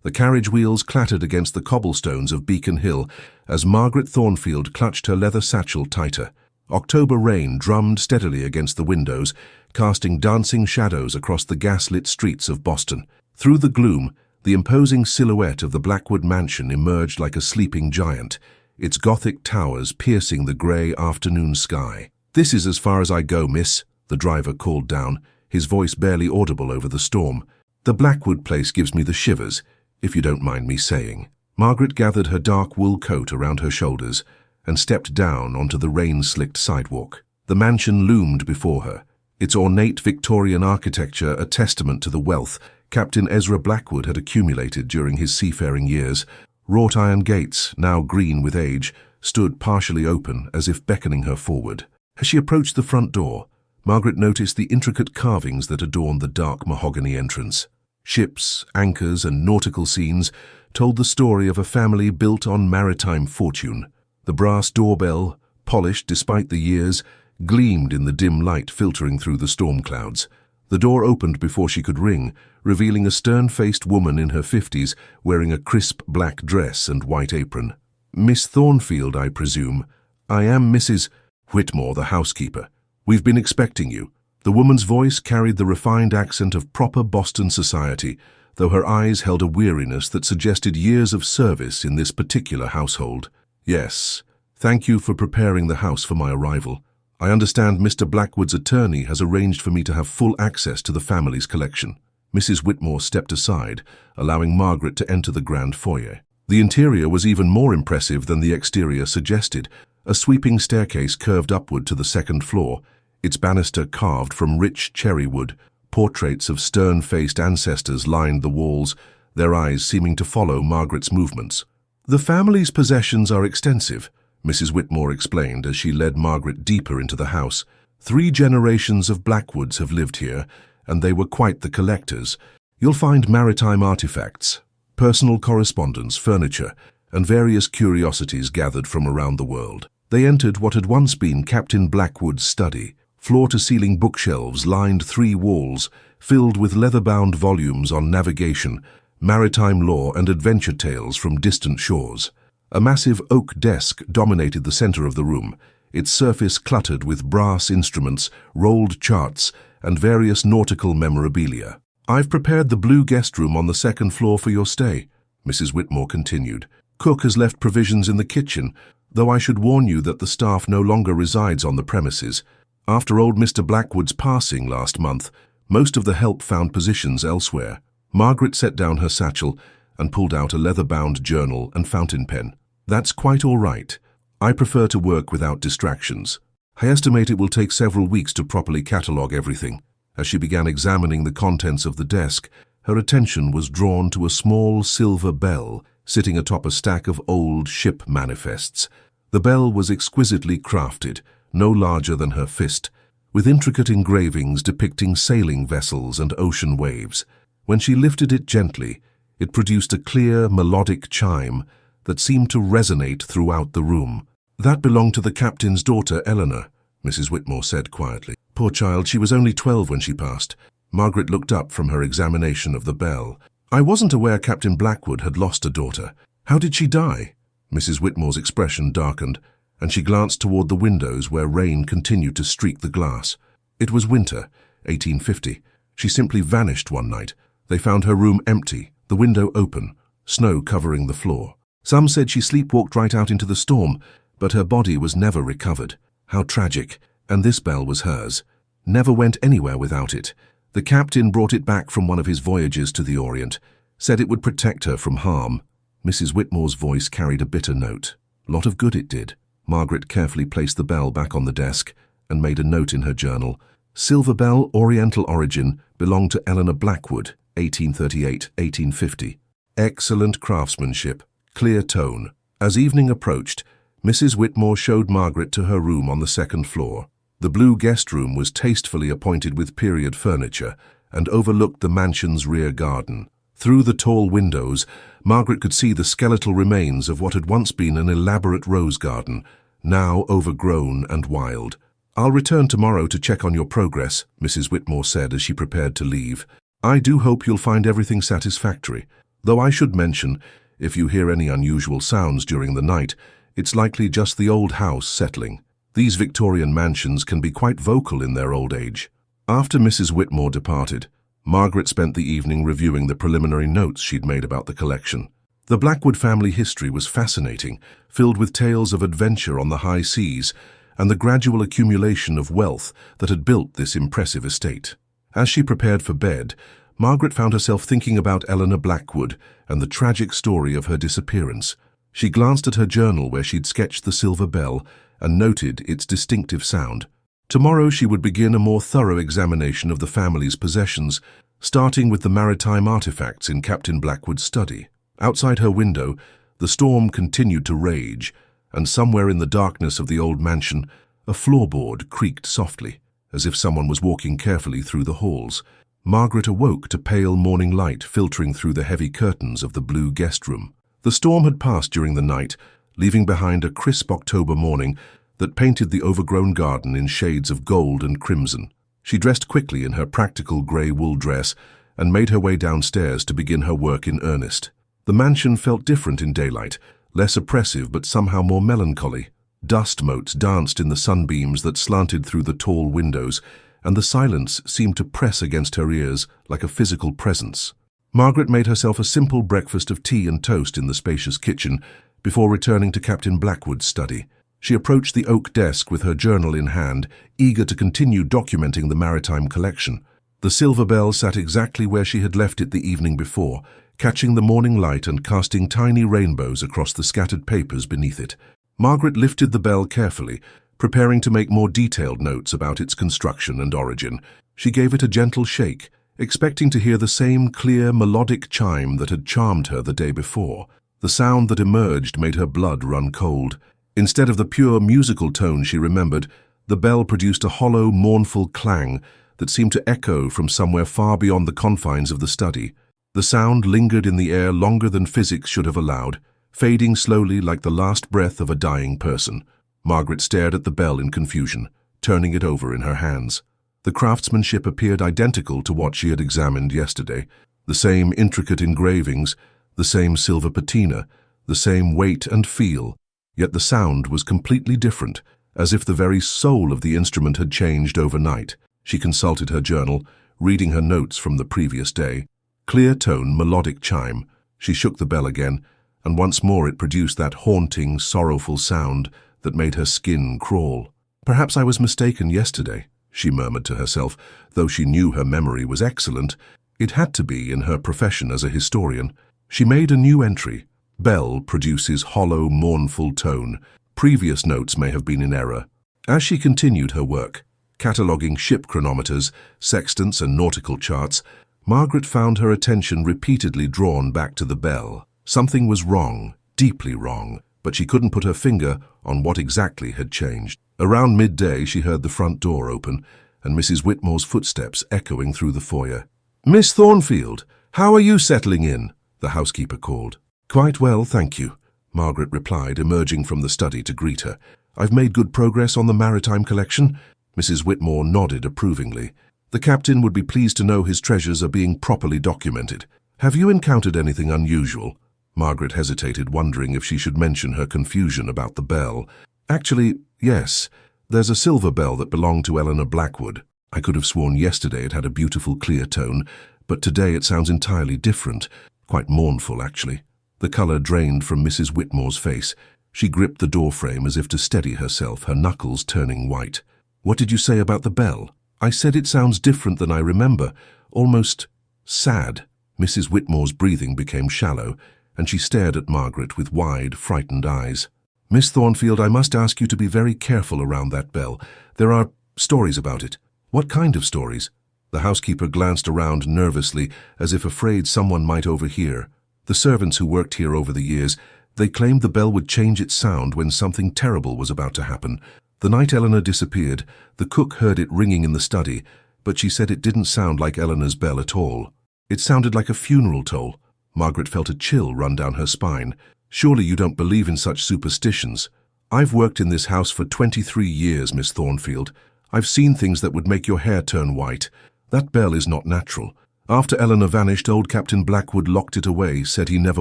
The carriage wheels clattered against the cobblestones of Beacon Hill as Margaret Thornfield clutched her leather satchel tighter. October rain drummed steadily against the windows, casting dancing shadows across the gas-lit streets of Boston. Through the gloom, the imposing silhouette of the Blackwood mansion emerged like a sleeping giant, its Gothic towers piercing the grey afternoon sky. "This is as far as I go, miss," the driver called down, his voice barely audible over the storm. "The Blackwood place gives me the shivers, if you don't mind me saying." Margaret gathered her dark wool coat around her shoulders and stepped down onto the rain-slicked sidewalk. The mansion loomed before her, its ornate Victorian architecture a testament to the wealth Captain Ezra Blackwood had accumulated during his seafaring years. Wrought iron gates, now green with age, stood partially open as if beckoning her forward. As she approached the front door, Margaret noticed the intricate carvings that adorned the dark mahogany entrance. Ships, anchors, and nautical scenes told the story of a family built on maritime fortune. The brass doorbell, polished despite the years, gleamed in the dim light filtering through the storm clouds. The door opened before she could ring, revealing a stern-faced woman in her 50s wearing a crisp black dress and white apron. "Miss Thornfield, I presume. I am Mrs. Whitmore, the housekeeper. We've been expecting you." The woman's voice carried the refined accent of proper Boston society, though her eyes held a weariness that suggested years of service in this particular household. "Yes, thank you for preparing the house for my arrival. I understand Mr. Blackwood's attorney has arranged for me to have full access to the family's collection." Mrs. Whitmore stepped aside, allowing Margaret to enter the grand foyer. The interior was even more impressive than the exterior suggested. A sweeping staircase curved upward to the second floor, its banister carved from rich cherry wood. Portraits of stern-faced ancestors lined the walls, their eyes seeming to follow Margaret's movements. "The family's possessions are extensive," Mrs. Whitmore explained as she led Margaret deeper into the house. "3 generations of Blackwoods have lived here, and they were quite the collectors. You'll find maritime artifacts, personal correspondence, furniture, and various curiosities gathered from around the world." They entered what had once been Captain Blackwood's study. Floor-to-ceiling bookshelves lined 3 walls, filled with leather-bound volumes on navigation, maritime law, and adventure tales from distant shores. A massive oak desk dominated the center of the room, its surface cluttered with brass instruments, rolled charts, and various nautical memorabilia. "I've prepared the blue guest room on the second floor for your stay," Mrs. Whitmore continued. "Cook has left provisions in the kitchen, though I should warn you that the staff no longer resides on the premises. After old Mr. Blackwood's passing last month, most of the help found positions elsewhere." Margaret set down her satchel and pulled out a leather-bound journal and fountain pen. "That's quite all right. I prefer to work without distractions. I estimate it will take several weeks to properly catalogue everything." As she began examining the contents of the desk, her attention was drawn to a small silver bell sitting atop a stack of old ship manifests. The bell was exquisitely crafted, no larger than her fist, with intricate engravings depicting sailing vessels and ocean waves. When she lifted it gently, it produced a clear, melodic chime that seemed to resonate throughout the room. "That belonged to the captain's daughter, Eleanor," Mrs. Whitmore said quietly. "Poor child, she was only 12 when she passed." Margaret looked up from her examination of the bell. "I wasn't aware Captain Blackwood had lost a daughter. How did she die?" Mrs. Whitmore's expression darkened, and she glanced toward the windows where rain continued to streak the glass. "It was winter, 1850. She simply vanished one night. They found her room empty, the window open, snow covering the floor. Some said she sleepwalked right out into the storm, but her body was never recovered. How tragic. And this bell was hers. Never went anywhere without it. The captain brought it back from one of his voyages to the Orient, said it would protect her from harm." Mrs. Whitmore's voice carried a bitter note. "Lot of good it did." Margaret carefully placed the bell back on the desk and made a note in her journal. "Silver bell, Oriental origin, belonged to Eleanor Blackwood, 1838-1850. Excellent craftsmanship, clear tone." As evening approached, Mrs. Whitmore showed Margaret to her room on the second floor. The blue guest room was tastefully appointed with period furniture and overlooked the mansion's rear garden. Through the tall windows, Margaret could see the skeletal remains of what had once been an elaborate rose garden, now overgrown and wild. "I'll return tomorrow to check on your progress," Mrs. Whitmore said as she prepared to leave. "I do hope you'll find everything satisfactory." Though I should mention, if you hear any unusual sounds during the night, it's likely just the old house settling. These Victorian mansions can be quite vocal in their old age. After Mrs. Whitmore departed, Margaret spent the evening reviewing the preliminary notes she'd made about the collection. The Blackwood family history was fascinating, filled with tales of adventure on the high seas and the gradual accumulation of wealth that had built this impressive estate. As she prepared for bed, Margaret found herself thinking about Eleanor Blackwood and the tragic story of her disappearance. She glanced at her journal where she'd sketched the silver bell and noted its distinctive sound. Tomorrow she would begin a more thorough examination of the family's possessions, starting with the maritime artifacts in Captain Blackwood's study. Outside her window, the storm continued to rage, and somewhere in the darkness of the old mansion, a floorboard creaked softly, as if someone was walking carefully through the halls. Margaret awoke to pale morning light filtering through the heavy curtains of the blue guest room. The storm had passed during the night, leaving behind a crisp October morning that painted the overgrown garden in shades of gold and crimson. She dressed quickly in her practical grey wool dress and made her way downstairs to begin her work in earnest. The mansion felt different in daylight, less oppressive but somehow more melancholy. Dust motes danced in the sunbeams that slanted through the tall windows, and the silence seemed to press against her ears like a physical presence. Margaret made herself a simple breakfast of tea and toast in the spacious kitchen before returning to Captain Blackwood's study. She approached the oak desk with her journal in hand, eager to continue documenting the maritime collection. The silver bell sat exactly where she had left it the evening before, catching the morning light and casting tiny rainbows across the scattered papers beneath it. Margaret lifted the bell carefully, preparing to make more detailed notes about its construction and origin. She gave it a gentle shake, expecting to hear the same clear, melodic chime that had charmed her the day before. The sound that emerged made her blood run cold. Instead of the pure musical tone she remembered, the bell produced a hollow, mournful clang that seemed to echo from somewhere far beyond the confines of the study. The sound lingered in the air longer than physics should have allowed, fading slowly like the last breath of a dying person. Margaret stared at the bell in confusion, turning it over in her hands. The craftsmanship appeared identical to what she had examined yesterday. The same intricate engravings, the same silver patina, the same weight and feel, yet the sound was completely different, as if the very soul of the instrument had changed overnight. She consulted her journal, reading her notes from the previous day. Clear tone, melodic chime. She shook the bell again, and once more it produced that haunting, sorrowful sound that made her skin crawl. "Perhaps I was mistaken yesterday," she murmured to herself, though she knew her memory was excellent. It had to be in her profession as a historian. She made a new entry. Bell produces hollow, mournful tone. Previous notes may have been in error. As she continued her work, cataloguing ship chronometers, sextants and nautical charts, Margaret found her attention repeatedly drawn back to the bell. Something was wrong, deeply wrong, but she couldn't put her finger on what exactly had changed. Around midday she heard the front door open and Mrs. Whitmore's footsteps echoing through the foyer. "Miss Thornfield, how are you settling in?" the housekeeper called. "Quite well, thank you," Margaret replied, emerging from the study to greet her. "I've made good progress on the maritime collection." Mrs. Whitmore nodded approvingly. "The captain would be pleased to know his treasures are being properly documented. Have you encountered anything unusual?" Margaret hesitated, wondering if she should mention her confusion about the bell. "Actually, yes. There's a silver bell that belonged to Eleanor Blackwood. I could have sworn yesterday it had a beautiful clear tone, but today it sounds entirely different, quite mournful actually." The colour drained from Mrs. Whitmore's face. She gripped the doorframe as if to steady herself, her knuckles turning white. "What did you say about the bell?" "I said it sounds different than I remember, almost sad." Mrs. Whitmore's breathing became shallow, and she stared at Margaret with wide, frightened eyes. "Miss Thornfield, I must ask you to be very careful around that bell. There are stories about it." "What kind of stories?" The housekeeper glanced around nervously, as if afraid someone might overhear. "The servants who worked here over the years, they claimed the bell would change its sound when something terrible was about to happen. The night Eleanor disappeared, the cook heard it ringing in the study, but she said it didn't sound like Eleanor's bell at all. It sounded like a funeral toll." Margaret felt a chill run down her spine. "Surely you don't believe in such superstitions." "I've worked in this house for 23 years, Miss Thornfield. I've seen things that would make your hair turn white. That bell is not natural. After Eleanor vanished, old Captain Blackwood locked it away, said he never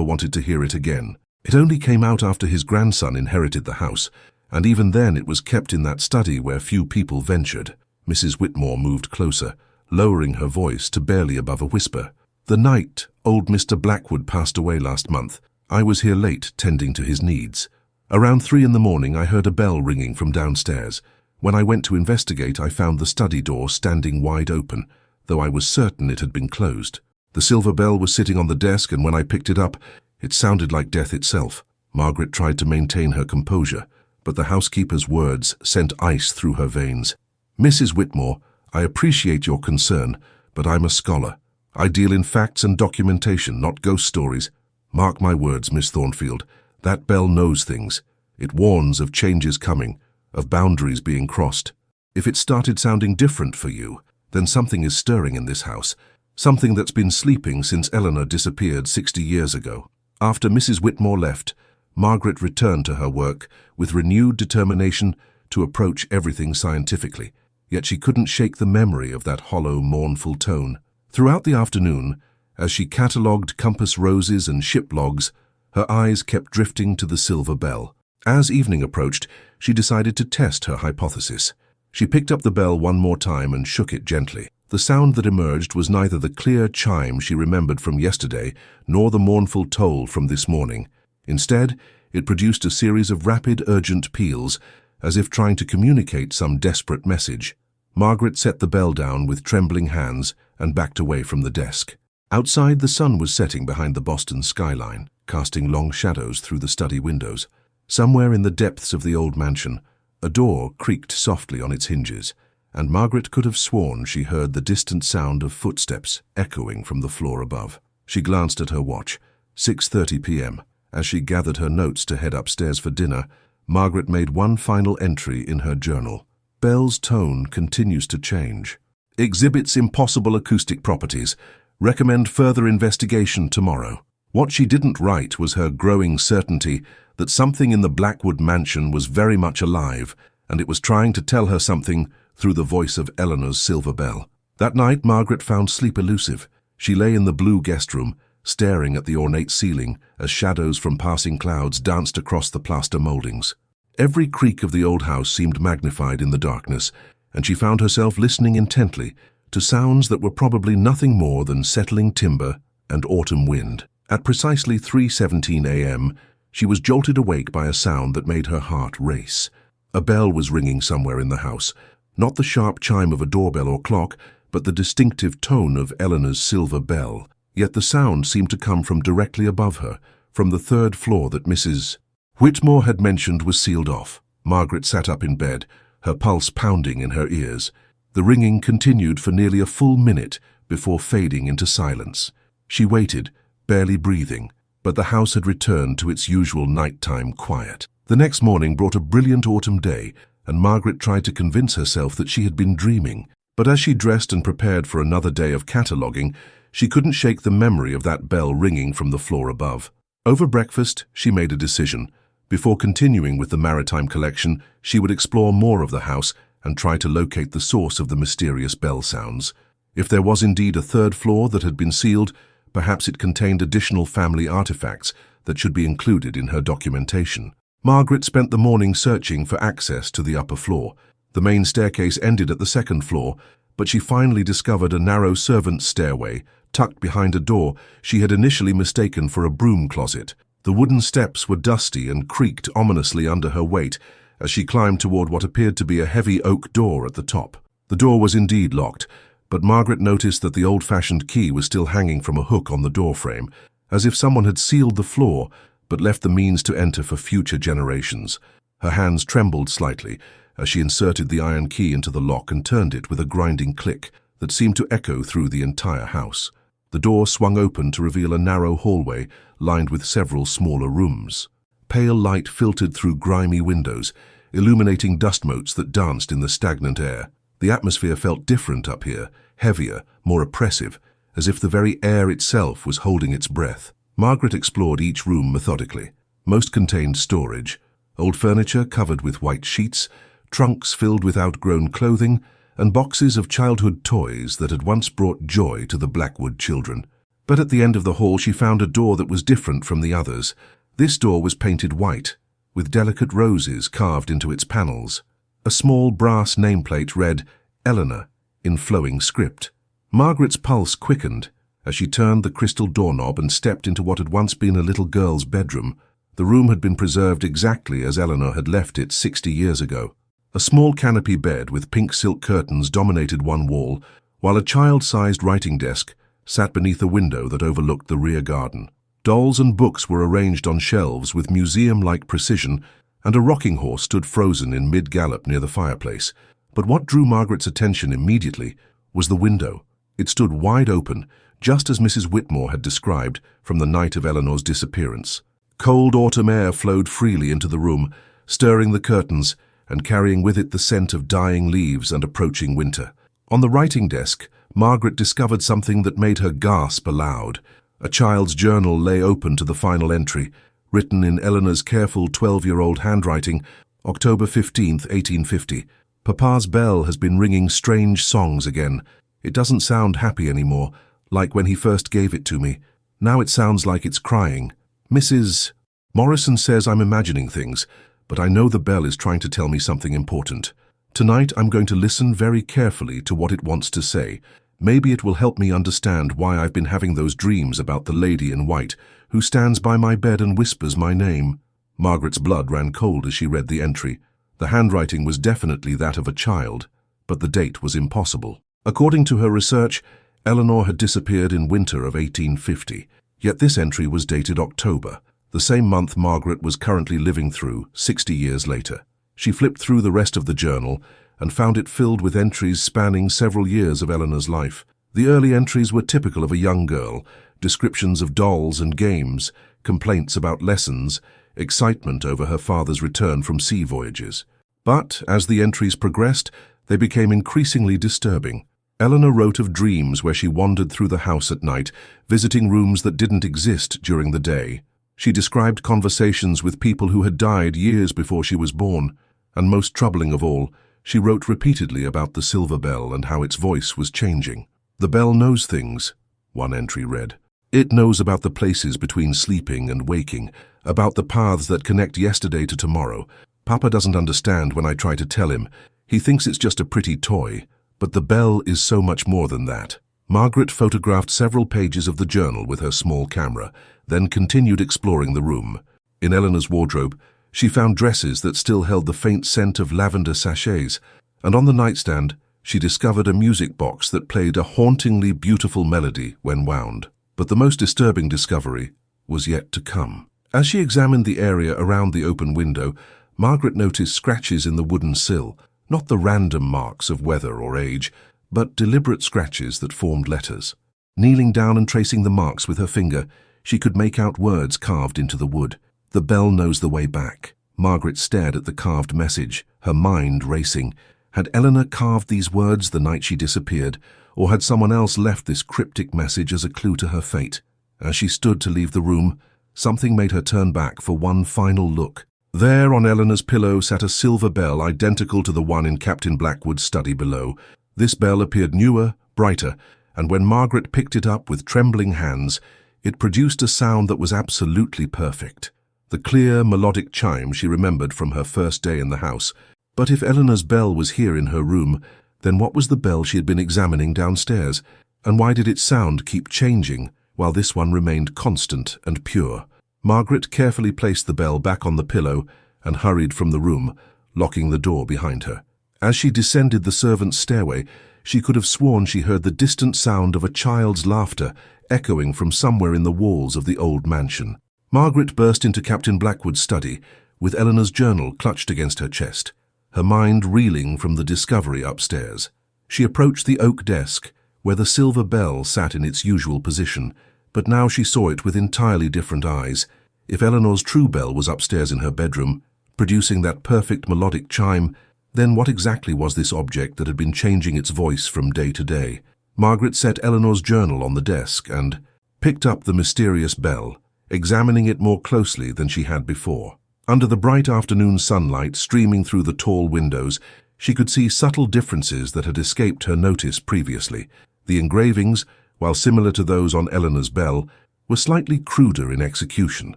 wanted to hear it again. It only came out after his grandson inherited the house, and even then it was kept in that study where few people ventured. Mrs. Whitmore moved closer, lowering her voice to barely above a whisper. "The night old Mr. Blackwood passed away last month, I was here late tending to his needs. Around 3 in the morning I heard a bell ringing from downstairs. When I went to investigate, I found the study door standing wide open, though I was certain it had been closed. The silver bell was sitting on the desk, and when I picked it up, it sounded like death itself." Margaret tried to maintain her composure, but the housekeeper's words sent ice through her veins. "Mrs. Whitmore, I appreciate your concern, but I'm a scholar. I deal in facts and documentation, not ghost stories. Mark my words, Miss Thornfield, that bell knows things. It warns of changes coming, of boundaries being crossed. If it started sounding different for you, then something is stirring in this house, something that's been sleeping since Eleanor disappeared 60 years ago." After Mrs. Whitmore left, Margaret returned to her work with renewed determination to approach everything scientifically, yet she couldn't shake the memory of that hollow, mournful tone. Throughout the afternoon, as she catalogued compass roses and ship logs, her eyes kept drifting to the silver bell. As evening approached, she decided to test her hypothesis. She picked up the bell one more time and shook it gently. The sound that emerged was neither the clear chime she remembered from yesterday nor the mournful toll from this morning. Instead, it produced a series of rapid, urgent peals, as if trying to communicate some desperate message. Margaret set the bell down with trembling hands and backed away from the desk. Outside, the sun was setting behind the Boston skyline, casting long shadows through the study windows. Somewhere in the depths of the old mansion, a door creaked softly on its hinges, and Margaret could have sworn she heard the distant sound of footsteps echoing from the floor above. She glanced at her watch, 6:30 p.m. As she gathered her notes to head upstairs for dinner, Margaret made one final entry in her journal. "Bell's tone continues to change. Exhibits impossible acoustic properties. Recommend further investigation tomorrow." What she didn't write was her growing certainty that something in the Blackwood mansion was very much alive, and it was trying to tell her something through the voice of Eleanor's silver bell. That night, Margaret found sleep elusive. She lay in the blue guest room, staring at the ornate ceiling as shadows from passing clouds danced across the plaster moldings. Every creak of the old house seemed magnified in the darkness, and she found herself listening intently to sounds that were probably nothing more than settling timber and autumn wind. At precisely 3:17 a.m., she was jolted awake by a sound that made her heart race. A bell was ringing somewhere in the house, not the sharp chime of a doorbell or clock, but the distinctive tone of Eleanor's silver bell. Yet the sound seemed to come from directly above her, from the 3rd floor that Mrs. Whitmore had mentioned was sealed off. Margaret sat up in bed, her pulse pounding in her ears. The ringing continued for nearly a full minute before fading into silence. She waited, barely breathing, but the house had returned to its usual nighttime quiet. The next morning brought a brilliant autumn day, and Margaret tried to convince herself that she had been dreaming. But as she dressed and prepared for another day of cataloguing, she couldn't shake the memory of that bell ringing from the floor above. Over breakfast, she made a decision. Before continuing with the maritime collection, she would explore more of the house and try to locate the source of the mysterious bell sounds. If there was indeed a 3rd floor that had been sealed, perhaps it contained additional family artifacts that should be included in her documentation. Margaret spent the morning searching for access to the upper floor. The main staircase ended at the 2nd floor, but she finally discovered a narrow servant's stairway tucked behind a door she had initially mistaken for a broom closet. The wooden steps were dusty and creaked ominously under her weight as she climbed toward what appeared to be a heavy oak door at the top. The door was indeed locked, but Margaret noticed that the old-fashioned key was still hanging from a hook on the doorframe, as if someone had sealed the floor but left the means to enter for future generations. Her hands trembled slightly as she inserted the iron key into the lock and turned it with a grinding click that seemed to echo through the entire house. The door swung open to reveal a narrow hallway lined with several smaller rooms. Pale light filtered through grimy windows, illuminating dust motes that danced in the stagnant air. The atmosphere felt different up here, heavier, more oppressive, as if the very air itself was holding its breath. Margaret explored each room methodically. Most contained storage, old furniture covered with white sheets, trunks filled with outgrown clothing, and boxes of childhood toys that had once brought joy to the Blackwood children. But at the end of the hall she found a door that was different from the others. This door was painted white, with delicate roses carved into its panels. A small brass nameplate read, "Eleanor," in flowing script. Margaret's pulse quickened as she turned the crystal doorknob and stepped into what had once been a little girl's bedroom. The room had been preserved exactly as Eleanor had left it 60 years ago. A small canopy bed with pink silk curtains dominated one wall, while a child-sized writing desk sat beneath a window that overlooked the rear garden. Dolls and books were arranged on shelves with museum-like precision, and a rocking horse stood frozen in mid-gallop near the fireplace. But what drew Margaret's attention immediately was the window. It stood wide open, just as Mrs. Whitmore had described from the night of Eleanor's disappearance. Cold autumn air flowed freely into the room, stirring the curtains and carrying with it the scent of dying leaves and approaching winter. On the writing desk, Margaret discovered something that made her gasp aloud. A child's journal lay open to the final entry, written in Eleanor's careful 12-year-old handwriting, October 15th, 1850. "Papa's bell has been ringing strange songs again. It doesn't sound happy anymore, like when he first gave it to me. Now it sounds like it's crying. Mrs. Morrison says I'm imagining things, but I know the bell is trying to tell me something important. Tonight I'm going to listen very carefully to what it wants to say. Maybe it will help me understand why I've been having those dreams about the lady in white who stands by my bed and whispers my name." Margaret's blood ran cold as she read the entry. The handwriting was definitely that of a child, but the date was impossible. According to her research, Eleanor had disappeared in winter of 1850, yet this entry was dated October, the same month Margaret was currently living through 60 years later. She flipped through the rest of the journal and found it filled with entries spanning several years of Eleanor's life. The early entries were typical of a young girl, descriptions of dolls and games, complaints about lessons, excitement over her father's return from sea voyages. But as the entries progressed, they became increasingly disturbing. Eleanor wrote of dreams where she wandered through the house at night, visiting rooms that didn't exist during the day. She described conversations with people who had died years before she was born, and most troubling of all, she wrote repeatedly about the silver bell and how its voice was changing. "The bell knows things," one entry read. "It knows about the places between sleeping and waking, about the paths that connect yesterday to tomorrow. Papa doesn't understand when I try to tell him. He thinks it's just a pretty toy, but the bell is so much more than that." Margaret photographed several pages of the journal with her small camera, then continued exploring the room. In Eleanor's wardrobe, she found dresses that still held the faint scent of lavender sachets, and on the nightstand, she discovered a music box that played a hauntingly beautiful melody when wound. But the most disturbing discovery was yet to come. As she examined the area around the open window, Margaret noticed scratches in the wooden sill, not the random marks of weather or age, but deliberate scratches that formed letters. Kneeling down and tracing the marks with her finger, she could make out words carved into the wood. "The bell knows the way back." Margaret stared at the carved message, her mind racing. Had Eleanor carved these words the night she disappeared, or had someone else left this cryptic message as a clue to her fate? As she stood to leave the room, something made her turn back for one final look. There on Eleanor's pillow sat a silver bell identical to the one in Captain Blackwood's study below. This bell appeared newer, brighter, and when Margaret picked it up with trembling hands, it produced a sound that was absolutely perfect. The clear, melodic chime she remembered from her first day in the house. But if Eleanor's bell was here in her room, then what was the bell she had been examining downstairs? And why did its sound keep changing, while this one remained constant and pure? Margaret carefully placed the bell back on the pillow and hurried from the room, locking the door behind her. As she descended the servants' stairway, she could have sworn she heard the distant sound of a child's laughter echoing from somewhere in the walls of the old mansion. Margaret burst into Captain Blackwood's study, with Eleanor's journal clutched against her chest, her mind reeling from the discovery upstairs. She approached the oak desk, where the silver bell sat in its usual position, but now she saw it with entirely different eyes. If Eleanor's true bell was upstairs in her bedroom, producing that perfect melodic chime, then what exactly was this object that had been changing its voice from day to day? Margaret set Eleanor's journal on the desk and picked up the mysterious bell, examining it more closely than she had before. Under the bright afternoon sunlight streaming through the tall windows, She could see subtle differences that had escaped her notice previously. The engravings, while similar to those on Eleanor's bell, were slightly cruder in execution.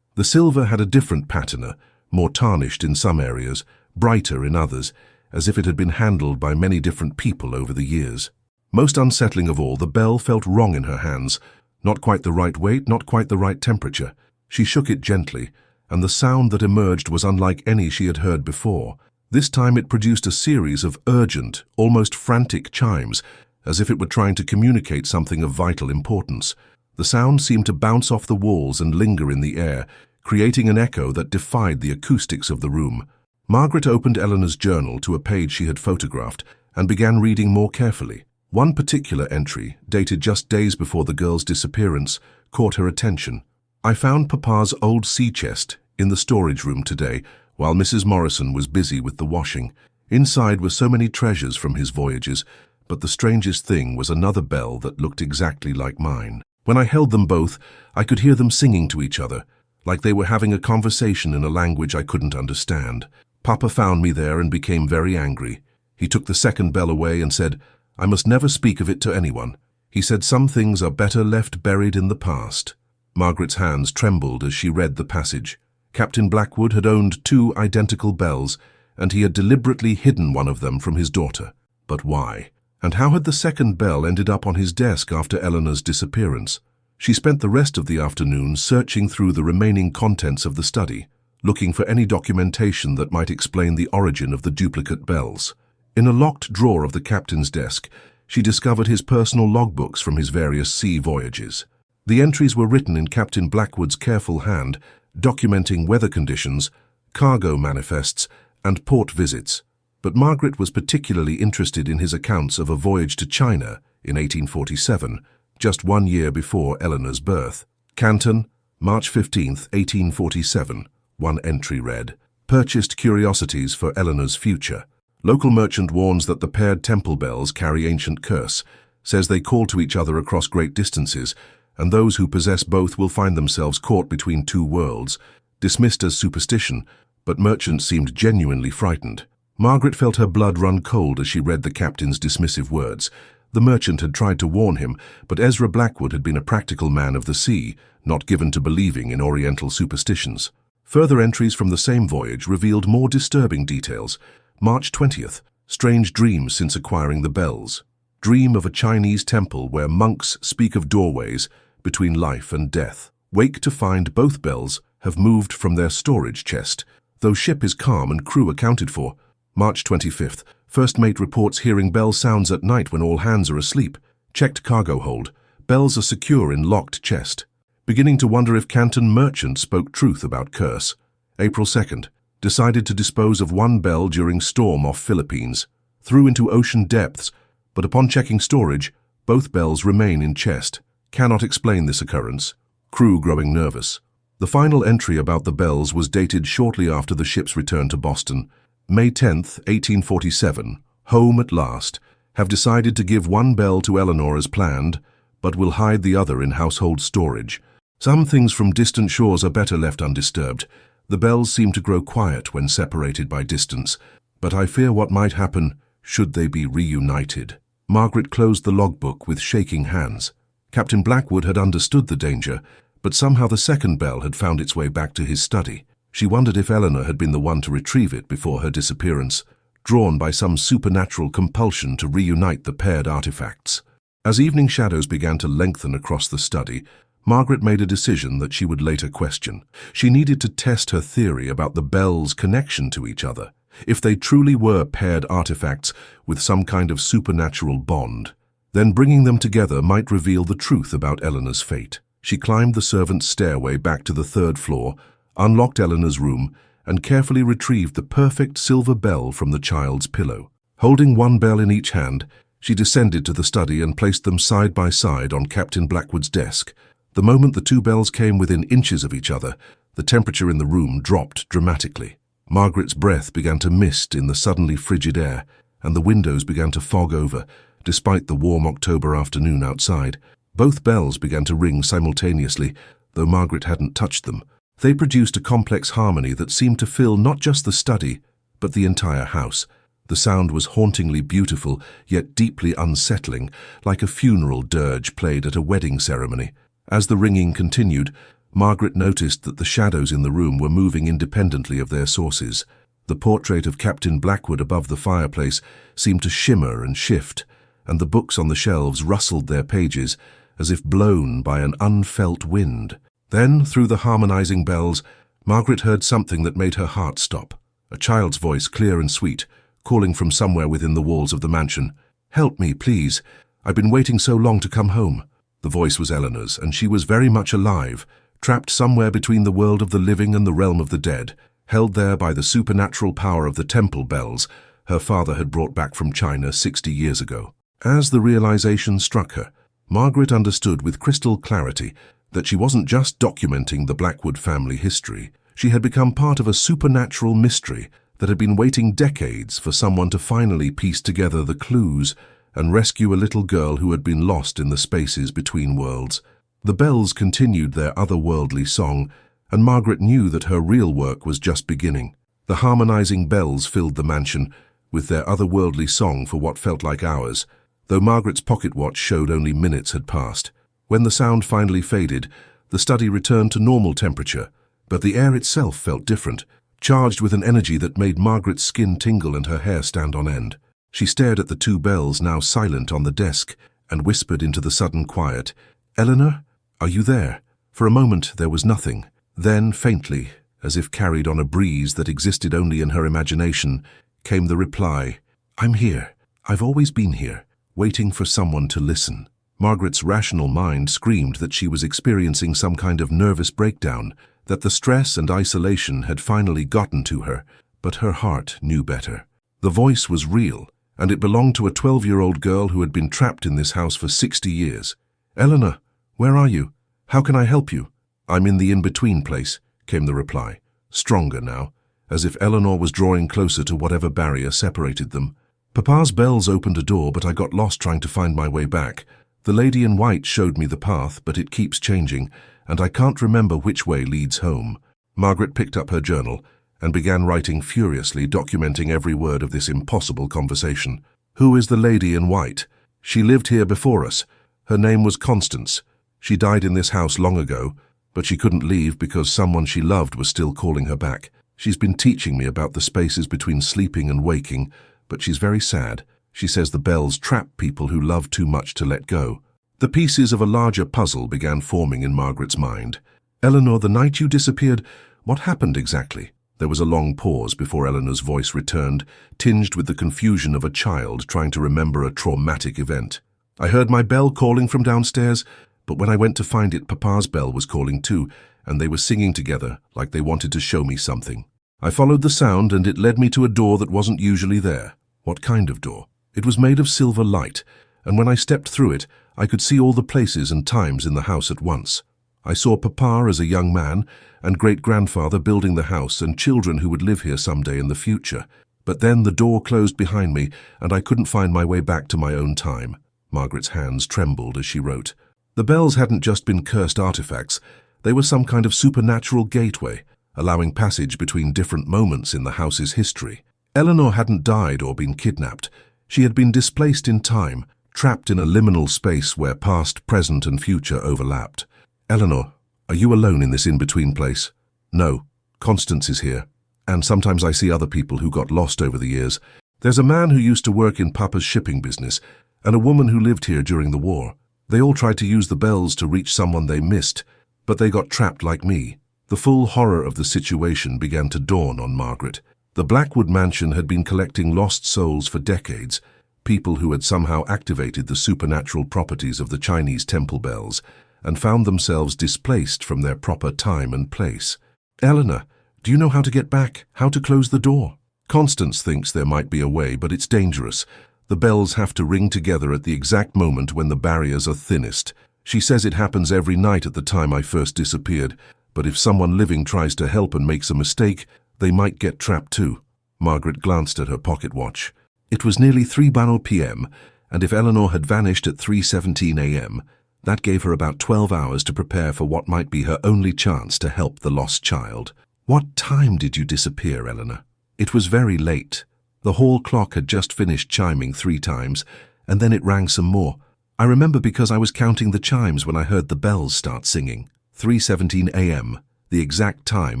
The silver had a different patina, more tarnished in some areas, brighter in others, as if it had been handled by many different people over the years. Most unsettling of all, the bell felt wrong in her hands. Not quite the right weight, not quite the right temperature. She shook it gently, and the sound that emerged was unlike any she had heard before. This time it produced a series of urgent, almost frantic chimes, as if it were trying to communicate something of vital importance. The sound seemed to bounce off the walls and linger in the air, creating an echo that defied the acoustics of the room. Margaret opened Eleanor's journal to a page she had photographed and began reading more carefully. One particular entry, dated just days before the girl's disappearance, caught her attention. "I found Papa's old sea chest in the storage room today, while Mrs. Morrison was busy with the washing. Inside were so many treasures from his voyages, but the strangest thing was another bell that looked exactly like mine. When I held them both, I could hear them singing to each other, like they were having a conversation in a language I couldn't understand. Papa found me there and became very angry. He took the second bell away and said, 'I must never speak of it to anyone.' He said some things are better left buried in the past." Margaret's hands trembled as she read the passage. Captain Blackwood had owned 2 identical bells, and he had deliberately hidden one of them from his daughter. But why? And how had the second bell ended up on his desk after Eleanor's disappearance? She spent the rest of the afternoon searching through the remaining contents of the study, looking for any documentation that might explain the origin of the duplicate bells. In a locked drawer of the captain's desk, she discovered his personal logbooks from his various sea voyages. The entries were written in Captain Blackwood's careful hand, documenting weather conditions, cargo manifests, and port visits. But Margaret was particularly interested in his accounts of a voyage to China in 1847, just 1 year before Eleanor's birth. Canton, March 15, 1847, one entry read, "Purchased curiosities for Eleanor's future. Local merchant warns that the paired temple bells carry ancient curse, says they call to each other across great distances, and those who possess both will find themselves caught between 2 worlds." Dismissed as superstition, but merchant seemed genuinely frightened. Margaret felt her blood run cold as she read the captain's dismissive words. The merchant had tried to warn him, but Ezra Blackwood had been a practical man of the sea, not given to believing in Oriental superstitions. Further entries from the same voyage revealed more disturbing details. March 20th, strange dreams since acquiring the bells. Dream of a Chinese temple where monks speak of doorways between life and death. Wake to find both bells have moved from their storage chest, though ship is calm and crew accounted for. March 25th, first mate reports hearing bell sounds at night when all hands are asleep. Checked cargo hold. Bells are secure in locked chest. Beginning to wonder if Canton merchant spoke truth about curse. April 2nd, decided to dispose of 1 bell during storm off Philippines. Threw into ocean depths, but upon checking storage, both bells remain in chest. Cannot explain this occurrence. Crew growing nervous. The final entry about the bells was dated shortly after the ship's return to Boston. May 10th, 1847, home at last, have decided to give 1 bell to Eleanor as planned, but will hide the other in household storage. Some things from distant shores are better left undisturbed. The bells seem to grow quiet when separated by distance, but I fear what might happen should they be reunited. Margaret closed the logbook with shaking hands. Captain Blackwood had understood the danger, but somehow the second bell had found its way back to his study. She wondered if Eleanor had been the one to retrieve it before her disappearance, drawn by some supernatural compulsion to reunite the paired artifacts. As evening shadows began to lengthen across the study, Margaret made a decision that she would later question. She needed to test her theory about the bells' connection to each other, if they truly were paired artifacts with some kind of supernatural bond. Then bringing them together might reveal the truth about Eleanor's fate. She climbed the servants' stairway back to the 3rd floor, unlocked Eleanor's room, and carefully retrieved the perfect silver bell from the child's pillow. Holding 1 bell in each hand, she descended to the study and placed them side by side on Captain Blackwood's desk. The moment the 2 bells came within inches of each other, the temperature in the room dropped dramatically. Margaret's breath began to mist in the suddenly frigid air, and the windows began to fog over, despite the warm October afternoon outside. Both bells began to ring simultaneously, though Margaret hadn't touched them. They produced a complex harmony that seemed to fill not just the study, but the entire house. The sound was hauntingly beautiful, yet deeply unsettling, like a funeral dirge played at a wedding ceremony. As the ringing continued, Margaret noticed that the shadows in the room were moving independently of their sources. The portrait of Captain Blackwood above the fireplace seemed to shimmer and shift, and the books on the shelves rustled their pages as if blown by an unfelt wind. Then, through the harmonizing bells, Margaret heard something that made her heart stop. A child's voice, clear and sweet, calling from somewhere within the walls of the mansion. "Help me, please. I've been waiting so long to come home." The voice was Eleanor's, and she was very much alive, trapped somewhere between the world of the living and the realm of the dead, held there by the supernatural power of the temple bells her father had brought back from China 60 years ago. As the realization struck her, Margaret understood with crystal clarity that she wasn't just documenting the Blackwood family history. She had become part of a supernatural mystery that had been waiting decades for someone to finally piece together the clues and rescue a little girl who had been lost in the spaces between worlds. The bells continued their otherworldly song, and Margaret knew that her real work was just beginning. The harmonizing bells filled the mansion with their otherworldly song for what felt like hours, though Margaret's pocket watch showed only minutes had passed. When the sound finally faded, the study returned to normal temperature, but the air itself felt different, charged with an energy that made Margaret's skin tingle and her hair stand on end. She stared at the two bells now silent on the desk and whispered into the sudden quiet, "Eleanor, are you there?" For a moment there was nothing. Then, faintly, as if carried on a breeze that existed only in her imagination, came the reply, "I'm here. I've always been here, waiting for someone to listen." Margaret's rational mind screamed that she was experiencing some kind of nervous breakdown, that the stress and isolation had finally gotten to her, but her heart knew better. The voice was real, and it belonged to a 12-year-old girl who had been trapped in this house for 60 years. "Eleanor, where are you? How can I help you?" "I'm in the in-between place," came the reply, stronger now, as if Eleanor was drawing closer to whatever barrier separated them. "Papa's bells opened a door, but I got lost trying to find my way back. The lady in white showed me the path, but it keeps changing, and I can't remember which way leads home." Margaret picked up her journal and began writing furiously, documenting every word of this impossible conversation. "Who is the lady in white? She lived here before us. Her name was Constance. She died in this house long ago, but she couldn't leave because someone she loved was still calling her back. She's been teaching me about the spaces between sleeping and waking, but she's very sad. She says the bells trap people who love too much to let go." The pieces of a larger puzzle began forming in Margaret's mind. "Eleanor, the night you disappeared, what happened exactly?" There was a long pause before Eleanor's voice returned, tinged with the confusion of a child trying to remember a traumatic event. "I heard my bell calling from downstairs, but when I went to find it, Papa's bell was calling too, and they were singing together like they wanted to show me something. I followed the sound and it led me to a door that wasn't usually there." "What kind of door?" "It was made of silver light, and when I stepped through it, I could see all the places and times in the house at once. I saw Papa as a young man and great-grandfather building the house and children who would live here someday in the future. But then the door closed behind me and I couldn't find my way back to my own time." Margaret's hands trembled as she wrote. The bells hadn't just been cursed artifacts. They were some kind of supernatural gateway, allowing passage between different moments in the house's history. Eleanor hadn't died or been kidnapped. She had been displaced in time, trapped in a liminal space where past, present and future overlapped. "Eleanor, are you alone in this in-between place?" "No, Constance is here, and sometimes I see other people who got lost over the years. There's a man who used to work in Papa's shipping business, and a woman who lived here during the war. They all tried to use the bells to reach someone they missed, but they got trapped like me." The full horror of the situation began to dawn on Margaret. The Blackwood mansion had been collecting lost souls for decades, people who had somehow activated the supernatural properties of the Chinese temple bells and found themselves displaced from their proper time and place. "Eleanor, do you know how to get back? How to close the door?" "Constance thinks there might be a way, but it's dangerous. The bells have to ring together at the exact moment when the barriers are thinnest. She says it happens every night at the time I first disappeared, but if someone living tries to help and makes a mistake, they might get trapped too." Margaret glanced at her pocket watch. It was nearly 3 p.m., and if Eleanor had vanished at 3:17 a.m., that gave her about 12 hours to prepare for what might be her only chance to help the lost child. "What time did you disappear, Eleanor?" "It was very late. The hall clock had just finished chiming 3 times, and then it rang some more. I remember because I was counting the chimes when I heard the bells start singing. 3:17 a.m., the exact time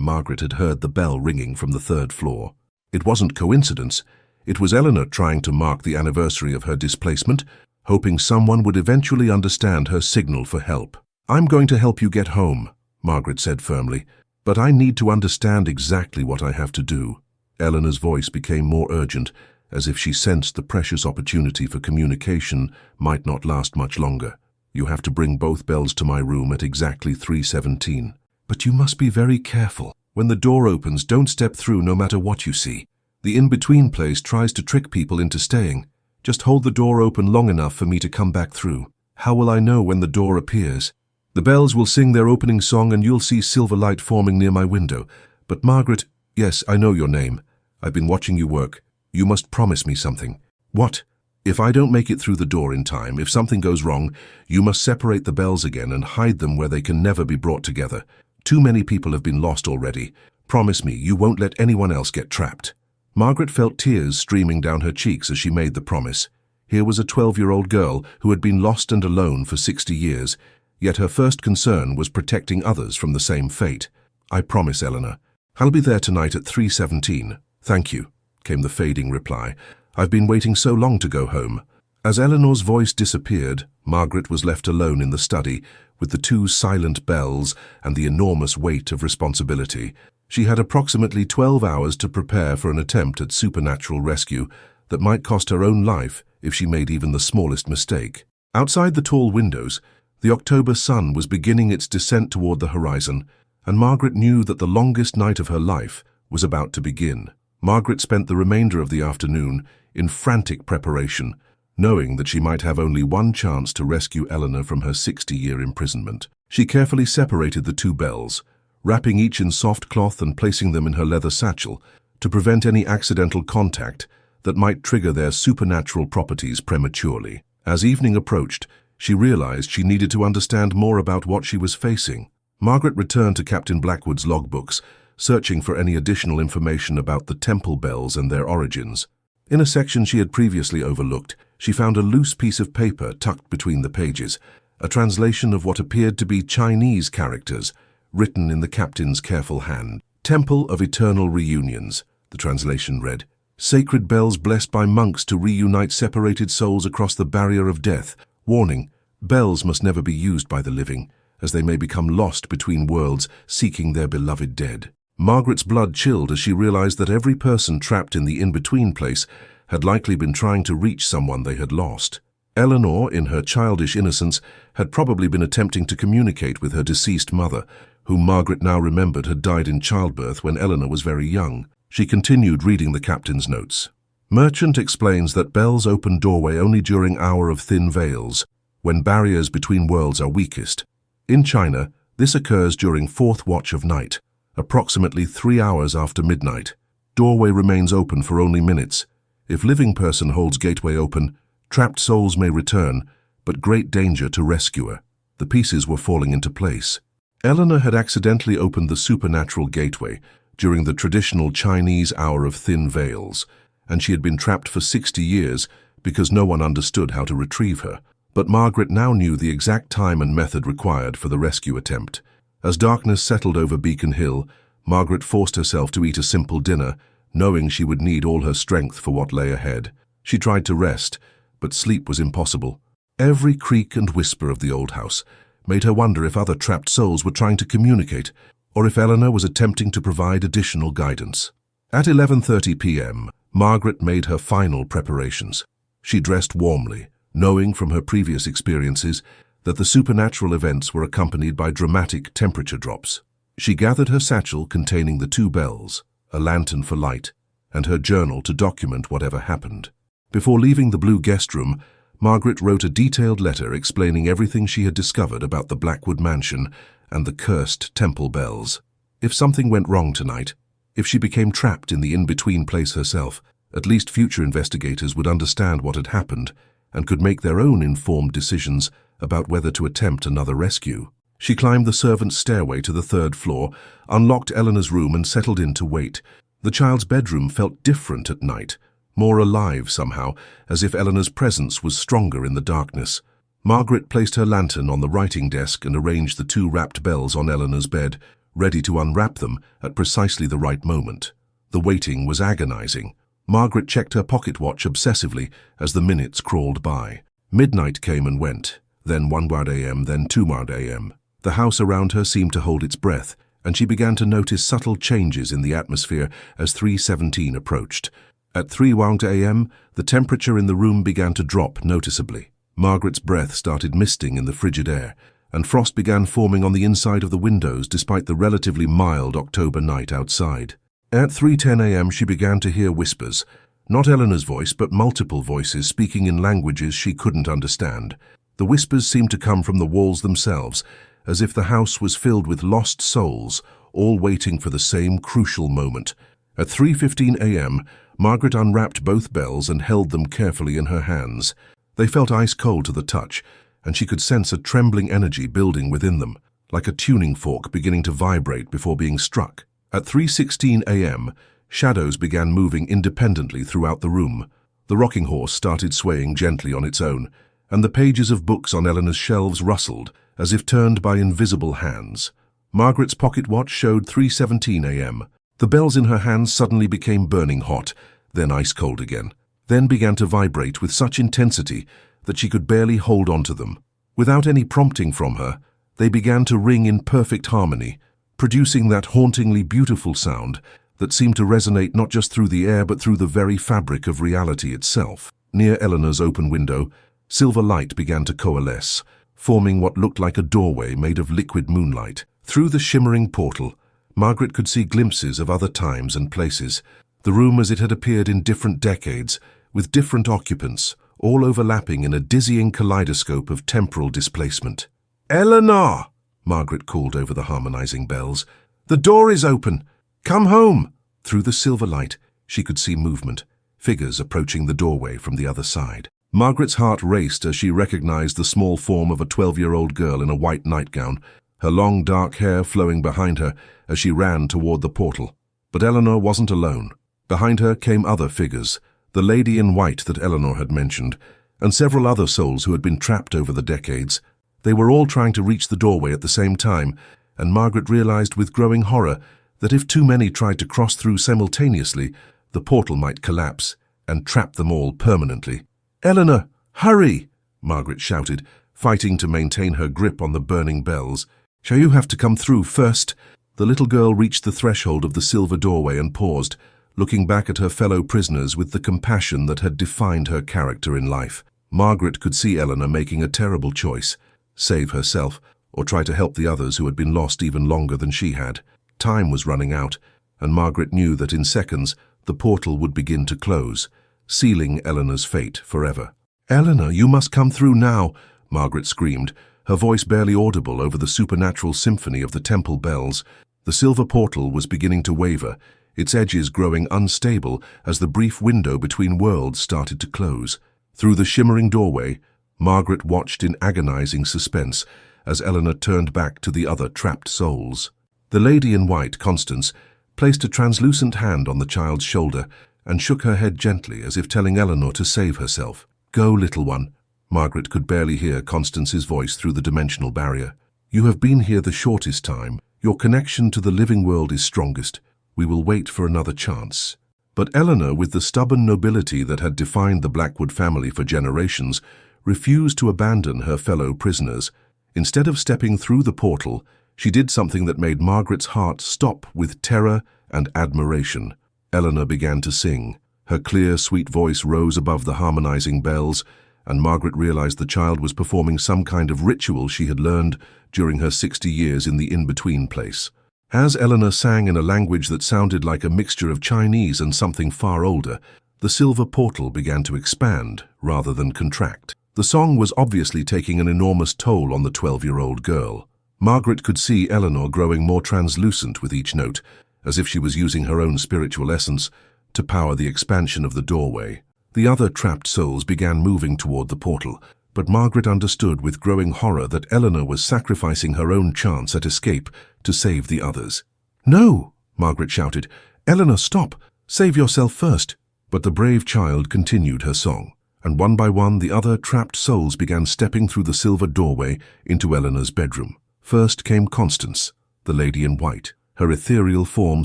Margaret had heard the bell ringing from the 3rd floor. It wasn't coincidence. It was Eleanor trying to mark the anniversary of her displacement, hoping someone would eventually understand her signal for help. "I'm going to help you get home," Margaret said firmly, "but I need to understand exactly what I have to do." Eleanor's voice became more urgent, as if she sensed the precious opportunity for communication might not last much longer. "You have to bring both bells to my room at exactly 3:17. But you must be very careful. When the door opens, don't step through no matter what you see. The in-between place tries to trick people into staying. Just hold the door open long enough for me to come back through. How will I know when the door appears? The bells will sing their opening song and you'll see silver light forming near my window. But Margaret, yes, I know your name. I've been watching you work. You must promise me something." "What?" "If I don't make it through the door in time, if something goes wrong, you must separate the bells again and hide them where they can never be brought together. Too many people have been lost already. Promise me you won't let anyone else get trapped." Margaret felt tears streaming down her cheeks as she made the promise. Here was a 12-year-old girl who had been lost and alone for 60 years, yet her first concern was protecting others from the same fate. "I promise, Eleanor. I'll be there tonight at 3:17. "Thank you," came the fading reply. "I've been waiting so long to go home." As Eleanor's voice disappeared, Margaret was left alone in the study with the 2 silent bells and the enormous weight of responsibility. She had approximately 12 hours to prepare for an attempt at supernatural rescue that might cost her own life if she made even the smallest mistake. Outside the tall windows, the October sun was beginning its descent toward the horizon, and Margaret knew that the longest night of her life was about to begin. Margaret spent the remainder of the afternoon in frantic preparation, knowing that she might have only one chance to rescue Eleanor from her 60-year imprisonment. She carefully separated the 2 bells, wrapping each in soft cloth and placing them in her leather satchel to prevent any accidental contact that might trigger their supernatural properties prematurely. As evening approached, she realized she needed to understand more about what she was facing. Margaret returned to Captain Blackwood's logbooks, searching for any additional information about the temple bells and their origins. In a section she had previously overlooked, she found a loose piece of paper tucked between the pages, a translation of what appeared to be Chinese characters, written in the captain's careful hand. "Temple of Eternal Reunions," the translation read. "Sacred bells blessed by monks to reunite separated souls across the barrier of death. Warning, bells must never be used by the living, as they may become lost between worlds seeking their beloved dead." Margaret's blood chilled as she realized that every person trapped in the in-between place had likely been trying to reach someone they had lost. Eleanor, in her childish innocence, had probably been attempting to communicate with her deceased mother, whom Margaret now remembered had died in childbirth when Eleanor was very young. She continued reading the captain's notes. "Merchant explains that bells open doorway only during hour of thin veils, when barriers between worlds are weakest. In China, this occurs during 4th watch of night, approximately 3 hours after midnight. Doorway remains open for only minutes. If living person holds gateway open, trapped souls may return, but great danger to rescuer." The pieces were falling into place. Eleanor had accidentally opened the supernatural gateway during the traditional Chinese hour of thin veils, and she had been trapped for 60 years because no one understood how to retrieve her. But Margaret now knew the exact time and method required for the rescue attempt. As darkness settled over Beacon Hill, Margaret forced herself to eat a simple dinner, knowing she would need all her strength for what lay ahead. She tried to rest, but sleep was impossible. Every creak and whisper of the old house made her wonder if other trapped souls were trying to communicate, or if Eleanor was attempting to provide additional guidance. At 11:30 p.m., Margaret made her final preparations. She dressed warmly, knowing from her previous experiences that the supernatural events were accompanied by dramatic temperature drops. She gathered her satchel containing the 2 bells, a lantern for light, and her journal to document whatever happened. Before leaving the blue guest room, Margaret wrote a detailed letter explaining everything she had discovered about the Blackwood mansion and the cursed temple bells. If something went wrong tonight, if she became trapped in the in-between place herself, at least future investigators would understand what had happened and could make their own informed decisions about whether to attempt another rescue. She climbed the servants' stairway to the 3rd floor, unlocked Eleanor's room and settled in to wait. The child's bedroom felt different at night, more alive somehow, as if Eleanor's presence was stronger in the darkness. Margaret placed her lantern on the writing desk and arranged the 2 wrapped bells on Eleanor's bed, ready to unwrap them at precisely the right moment. The waiting was agonizing. Margaret checked her pocket watch obsessively as the minutes crawled by. Midnight came and went, then 1 a.m., then 2 a.m. The house around her seemed to hold its breath, and she began to notice subtle changes in the atmosphere as 3:17 approached. At 3 a.m., the temperature in the room began to drop noticeably. Margaret's breath started misting in the frigid air, and frost began forming on the inside of the windows despite the relatively mild October night outside. At 3:10 a.m. she began to hear whispers, not Eleanor's voice but multiple voices speaking in languages she couldn't understand. The whispers seemed to come from the walls themselves, as if the house was filled with lost souls, all waiting for the same crucial moment. At 3:15 a.m., Margaret unwrapped both bells and held them carefully in her hands. They felt ice-cold to the touch, and she could sense a trembling energy building within them, like a tuning fork beginning to vibrate before being struck. At 3:16 a.m., shadows began moving independently throughout the room. The rocking horse started swaying gently on its own, and the pages of books on Eleanor's shelves rustled, as if turned by invisible hands. Margaret's pocket watch showed 3:17 a.m. The bells in her hands suddenly became burning hot, then ice-cold again, then began to vibrate with such intensity that she could barely hold on to them. Without any prompting from her, they began to ring in perfect harmony, producing that hauntingly beautiful sound that seemed to resonate not just through the air but through the very fabric of reality itself. Near Eleanor's open window, silver light began to coalesce, forming what looked like a doorway made of liquid moonlight. Through the shimmering portal, Margaret could see glimpses of other times and places, the room as it had appeared in different decades, with different occupants, all overlapping in a dizzying kaleidoscope of temporal displacement. "Eleanor!" Margaret called over the harmonizing bells. "The door is open! Come home!" Through the silver light, she could see movement, figures approaching the doorway from the other side. Margaret's heart raced as she recognized the small form of a 12-year-old girl in a white nightgown, her long dark hair flowing behind her as she ran toward the portal. But Eleanor wasn't alone. Behind her came other figures, the lady in white that Eleanor had mentioned, and several other souls who had been trapped over the decades. They were all trying to reach the doorway at the same time, and Margaret realized with growing horror that if too many tried to cross through simultaneously, the portal might collapse and trap them all permanently. "Eleanor, hurry!" Margaret shouted, fighting to maintain her grip on the burning bells. "Shall you have to come through first?" The little girl reached the threshold of the silver doorway and paused, looking back at her fellow prisoners with the compassion that had defined her character in life. Margaret could see Eleanor making a terrible choice: save herself, or try to help the others who had been lost even longer than she had. Time was running out, and Margaret knew that in seconds the portal would begin to close, sealing Eleanor's fate forever. "Eleanor, you must come through now," Margaret screamed, her voice barely audible over the supernatural symphony of the temple bells. The silver portal was beginning to waver, its edges growing unstable as the brief window between worlds started to close. Through the shimmering doorway, Margaret watched in agonizing suspense as Eleanor turned back to the other trapped souls. The lady in white, Constance, placed a translucent hand on the child's shoulder and shook her head gently as if telling Eleanor to save herself. "Go, little one." Margaret could barely hear Constance's voice through the dimensional barrier. "You have been here the shortest time. Your connection to the living world is strongest. We will wait for another chance." But Eleanor, with the stubborn nobility that had defined the Blackwood family for generations, refused to abandon her fellow prisoners. Instead of stepping through the portal, she did something that made Margaret's heart stop with terror and admiration. Eleanor began to sing. Her clear, sweet voice rose above the harmonizing bells, and Margaret realized the child was performing some kind of ritual she had learned during her 60 years in the in-between place. As Eleanor sang in a language that sounded like a mixture of Chinese and something far older, the silver portal began to expand rather than contract. The song was obviously taking an enormous toll on the 12-year-old girl. Margaret could see Eleanor growing more translucent with each note, as if she was using her own spiritual essence to power the expansion of the doorway. The other trapped souls began moving toward the portal, but Margaret understood with growing horror that Eleanor was sacrificing her own chance at escape to save the others. "No!" Margaret shouted. "Eleanor, stop! Save yourself first!" But the brave child continued her song, and one by one the other trapped souls began stepping through the silver doorway into Eleanor's bedroom. First came Constance, the lady in white, her ethereal form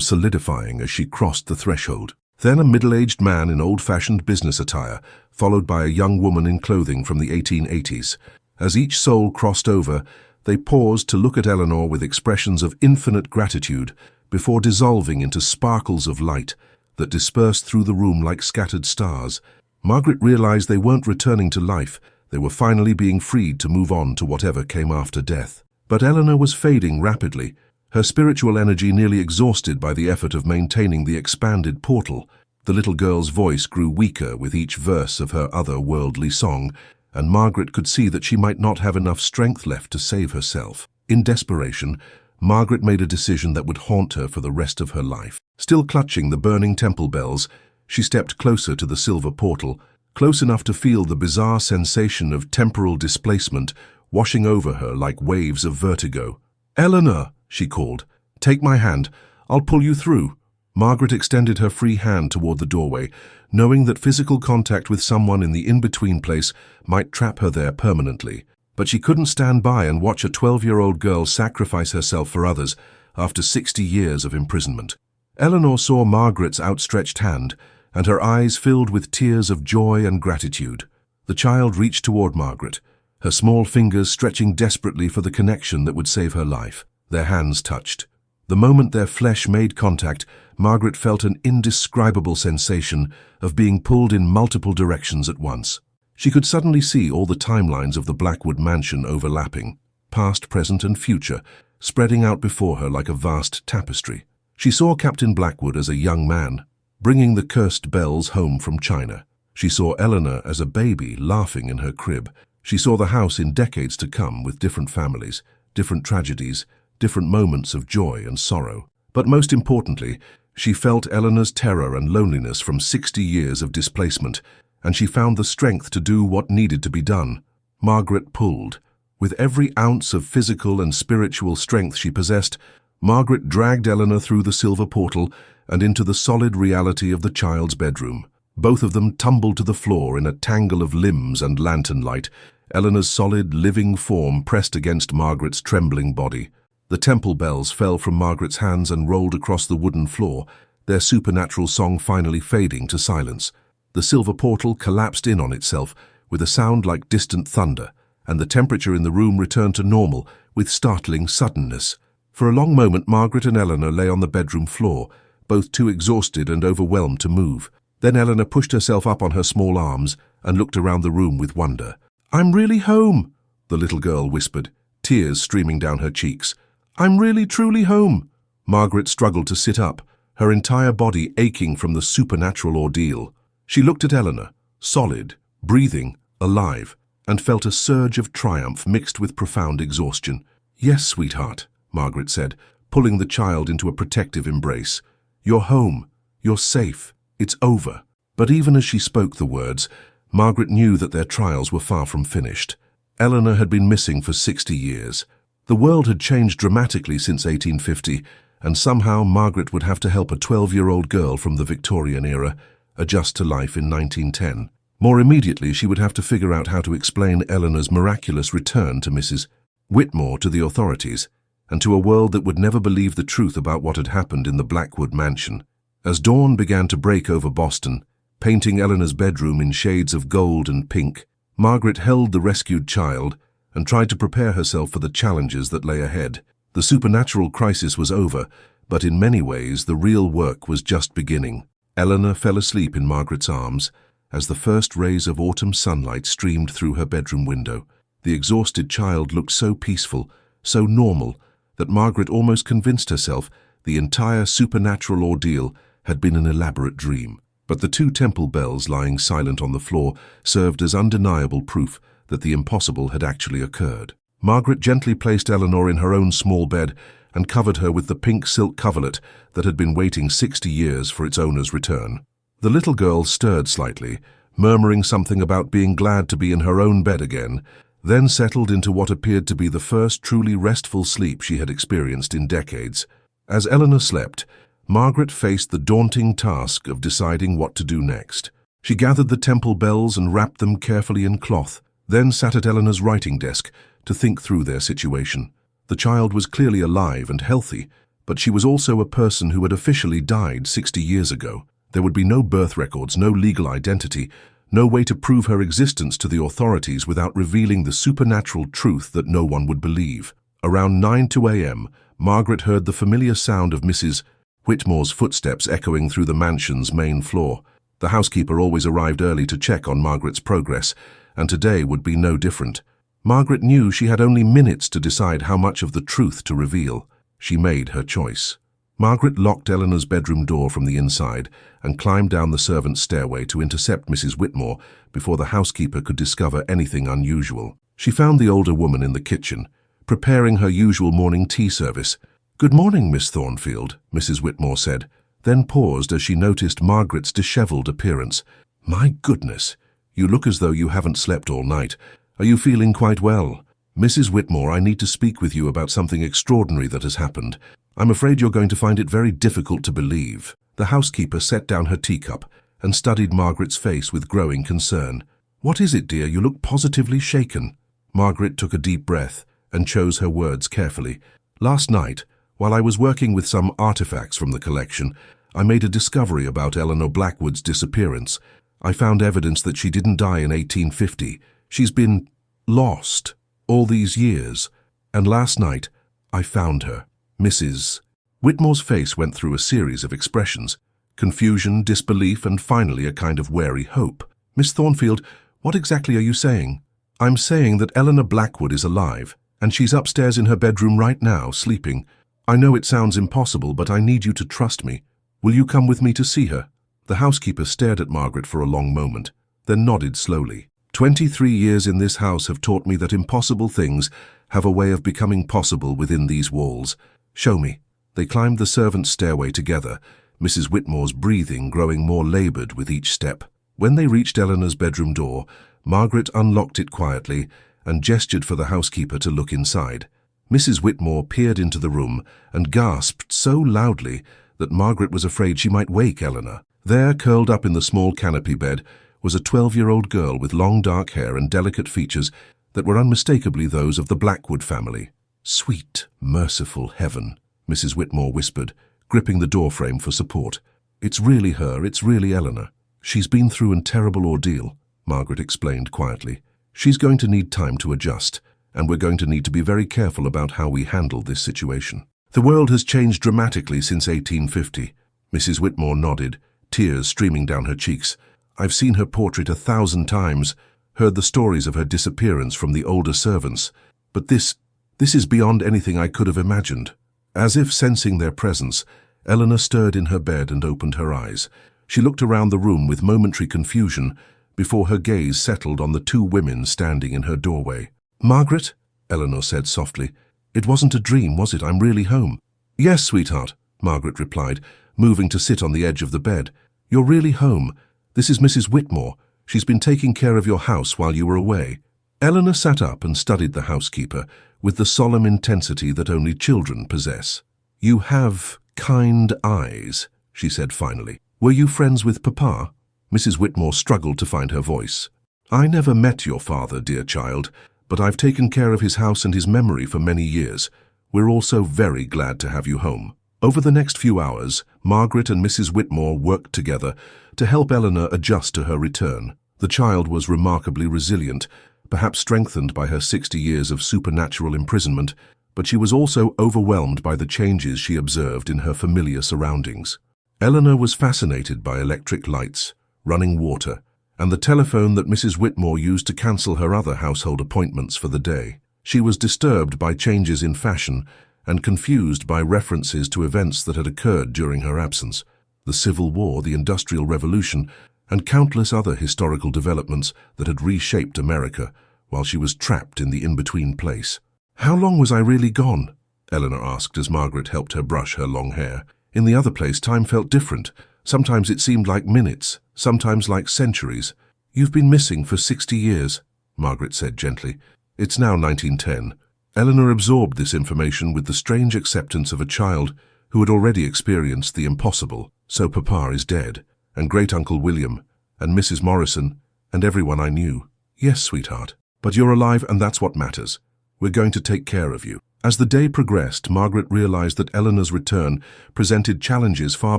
solidifying as she crossed the threshold. Then a middle-aged man in old-fashioned business attire, followed by a young woman in clothing from the 1880s. As each soul crossed over, they paused to look at Eleanor with expressions of infinite gratitude before dissolving into sparkles of light that dispersed through the room like scattered stars. Margaret realized they weren't returning to life, they were finally being freed to move on to whatever came after death. But Eleanor was fading rapidly, her spiritual energy nearly exhausted by the effort of maintaining the expanded portal. The little girl's voice grew weaker with each verse of her otherworldly song, and Margaret could see that she might not have enough strength left to save herself. In desperation, Margaret made a decision that would haunt her for the rest of her life. Still clutching the burning temple bells, she stepped closer to the silver portal, close enough to feel the bizarre sensation of temporal displacement washing over her like waves of vertigo. "Eleanor," she called, "take my hand. I'll pull you through." Margaret extended her free hand toward the doorway, knowing that physical contact with someone in the in-between place might trap her there permanently. But she couldn't stand by and watch a 12-year-old girl sacrifice herself for others after 60 years of imprisonment. Eleanor saw Margaret's outstretched hand, and her eyes filled with tears of joy and gratitude. The child reached toward Margaret, her small fingers stretching desperately for the connection that would save her life. Their hands touched. The moment their flesh made contact, Margaret felt an indescribable sensation of being pulled in multiple directions at once. She could suddenly see all the timelines of the Blackwood mansion overlapping, past, present, and future, spreading out before her like a vast tapestry. She saw Captain Blackwood as a young man, bringing the cursed bells home from China. She saw Eleanor as a baby laughing in her crib. She saw the house in decades to come with different families, different tragedies, different moments of joy and sorrow. But most importantly, she felt Eleanor's terror and loneliness from 60 years of displacement, and she found the strength to do what needed to be done. Margaret pulled. With every ounce of physical and spiritual strength she possessed, Margaret dragged Eleanor through the silver portal and into the solid reality of the child's bedroom. Both of them tumbled to the floor in a tangle of limbs and lantern light, Eleanor's solid, living form pressed against Margaret's trembling body. The temple bells fell from Margaret's hands and rolled across the wooden floor, their supernatural song finally fading to silence. The silver portal collapsed in on itself with a sound like distant thunder, and the temperature in the room returned to normal with startling suddenness. For a long moment, Margaret and Eleanor lay on the bedroom floor, both too exhausted and overwhelmed to move. Then Eleanor pushed herself up on her small arms and looked around the room with wonder. "I'm really home," the little girl whispered, tears streaming down her cheeks. "I'm really, truly home." Margaret struggled to sit up, her entire body aching from the supernatural ordeal. She looked at Eleanor, solid, breathing, alive, and felt a surge of triumph mixed with profound exhaustion. "Yes, sweetheart," Margaret said, pulling the child into a protective embrace. "You're home. You're safe. It's over." But even as she spoke the words, Margaret knew that their trials were far from finished. Eleanor had been missing for 60 years. The world had changed dramatically since 1850, and somehow Margaret would have to help a 12-year-old girl from the Victorian era adjust to life in 1910. More immediately, she would have to figure out how to explain Eleanor's miraculous return to Mrs. Whitmore to the authorities, and to a world that would never believe the truth about what had happened in the Blackwood mansion. As dawn began to break over Boston, painting Eleanor's bedroom in shades of gold and pink, Margaret held the rescued child and tried to prepare herself for the challenges that lay ahead. The supernatural crisis was over, but in many ways the real work was just beginning. Eleanor fell asleep in Margaret's arms as the first rays of autumn sunlight streamed through her bedroom window. The exhausted child looked so peaceful, so normal, that Margaret almost convinced herself the entire supernatural ordeal had been an elaborate dream. But the two temple bells lying silent on the floor served as undeniable proof that the impossible had actually occurred. Margaret gently placed Eleanor in her own small bed and covered her with the pink silk coverlet that had been waiting 60 years for its owner's return. The little girl stirred slightly, murmuring something about being glad to be in her own bed again, then settled into what appeared to be the first truly restful sleep she had experienced in decades. As Eleanor slept, Margaret faced the daunting task of deciding what to do next. She gathered the temple bells and wrapped them carefully in cloth, then sat at Eleanor's writing desk to think through their situation. The child was clearly alive and healthy, but she was also a person who had officially died 60 years ago. There would be no birth records, no legal identity, no way to prove her existence to the authorities without revealing the supernatural truth that no one would believe. Around 9:02 a.m., Margaret heard the familiar sound of Mrs. Whitmore's footsteps echoing through the mansion's main floor. The housekeeper always arrived early to check on Margaret's progress, and today would be no different. Margaret knew she had only minutes to decide how much of the truth to reveal. She made her choice. Margaret locked Eleanor's bedroom door from the inside and climbed down the servants' stairway to intercept Mrs. Whitmore before the housekeeper could discover anything unusual. She found the older woman in the kitchen, preparing her usual morning tea service. "Good morning, Miss Thornfield," Mrs. Whitmore said, then paused as she noticed Margaret's disheveled appearance. "My goodness, you look as though you haven't slept all night. Are you feeling quite well?" "Mrs. Whitmore, I need to speak with you about something extraordinary that has happened. I'm afraid you're going to find it very difficult to believe." The housekeeper set down her teacup and studied Margaret's face with growing concern. "What is it, dear? You look positively shaken." Margaret took a deep breath and chose her words carefully. "Last night, while I was working with some artifacts from the collection, I made a discovery about Eleanor Blackwood's disappearance. I found evidence that she didn't die in 1850. She's been lost all these years, and last night I found her." Mrs. Whitmore's face went through a series of expressions: confusion, disbelief, and finally a kind of wary hope. "Miss Thornfield, what exactly are you saying?" "I'm saying that Eleanor Blackwood is alive, and she's upstairs in her bedroom right now, sleeping. I know it sounds impossible, but I need you to trust me. Will you come with me to see her?" The housekeeper stared at Margaret for a long moment, then nodded slowly. 23 years in this house have taught me that impossible things have a way of becoming possible within these walls. Show me." They climbed the servants' stairway together, Mrs. Whitmore's breathing growing more labored with each step. When they reached Eleanor's bedroom door, Margaret unlocked it quietly and gestured for the housekeeper to look inside. Mrs. Whitmore peered into the room and gasped so loudly that Margaret was afraid she might wake Eleanor. There, curled up in the small canopy bed, was a 12-year-old girl with long dark hair and delicate features that were unmistakably those of the Blackwood family. "Sweet, merciful heaven," Mrs. Whitmore whispered, gripping the doorframe for support. "It's really her, it's really Eleanor. She's been through a terrible ordeal," Margaret explained quietly. "She's going to need time to adjust, and we're going to need to be very careful about how we handle this situation. The world has changed dramatically since 1850. Mrs. Whitmore nodded, tears streaming down her cheeks. "I've seen her portrait 1,000 times, heard the stories of her disappearance from the older servants, but this is beyond anything I could have imagined." As if sensing their presence, Eleanor stirred in her bed and opened her eyes. She looked around the room with momentary confusion before her gaze settled on the two women standing in her doorway. "Margaret," Eleanor said softly, "it wasn't a dream, was it? I'm really home." "Yes, sweetheart," Margaret replied, moving to sit on the edge of the bed. "You're really home. This is Mrs. Whitmore. She's been taking care of your house while you were away." Eleanor sat up and studied the housekeeper with the solemn intensity that only children possess. "You have kind eyes," she said finally. "Were you friends with Papa?" Mrs. Whitmore struggled to find her voice. "I never met your father, dear child, but I've taken care of his house and his memory for many years. We're also very glad to have you home." Over the next few hours, Margaret and Mrs. Whitmore worked together to help Eleanor adjust to her return. The child was remarkably resilient, perhaps strengthened by her 60 years of supernatural imprisonment, but she was also overwhelmed by the changes she observed in her familiar surroundings. Eleanor was fascinated by electric lights, running water, and the telephone that Mrs. Whitmore used to cancel her other household appointments for the day. She was disturbed by changes in fashion and confused by references to events that had occurred during her absence: the Civil War, the Industrial Revolution, and countless other historical developments that had reshaped America while she was trapped in the in-between place. "How long was I really gone?" Eleanor asked as Margaret helped her brush her long hair. "In the other place, time felt different. Sometimes it seemed like minutes, sometimes like centuries." "You've been missing for 60 years, Margaret said gently. "It's now 1910. Eleanor absorbed this information with the strange acceptance of a child who had already experienced the impossible. So Papa is dead, and Great-Uncle William, and Mrs. Morrison, and everyone I knew. Yes, sweetheart. But you're alive, and that's what matters. We're going to take care of you. As the day progressed, Margaret realized that Eleanor's return presented challenges far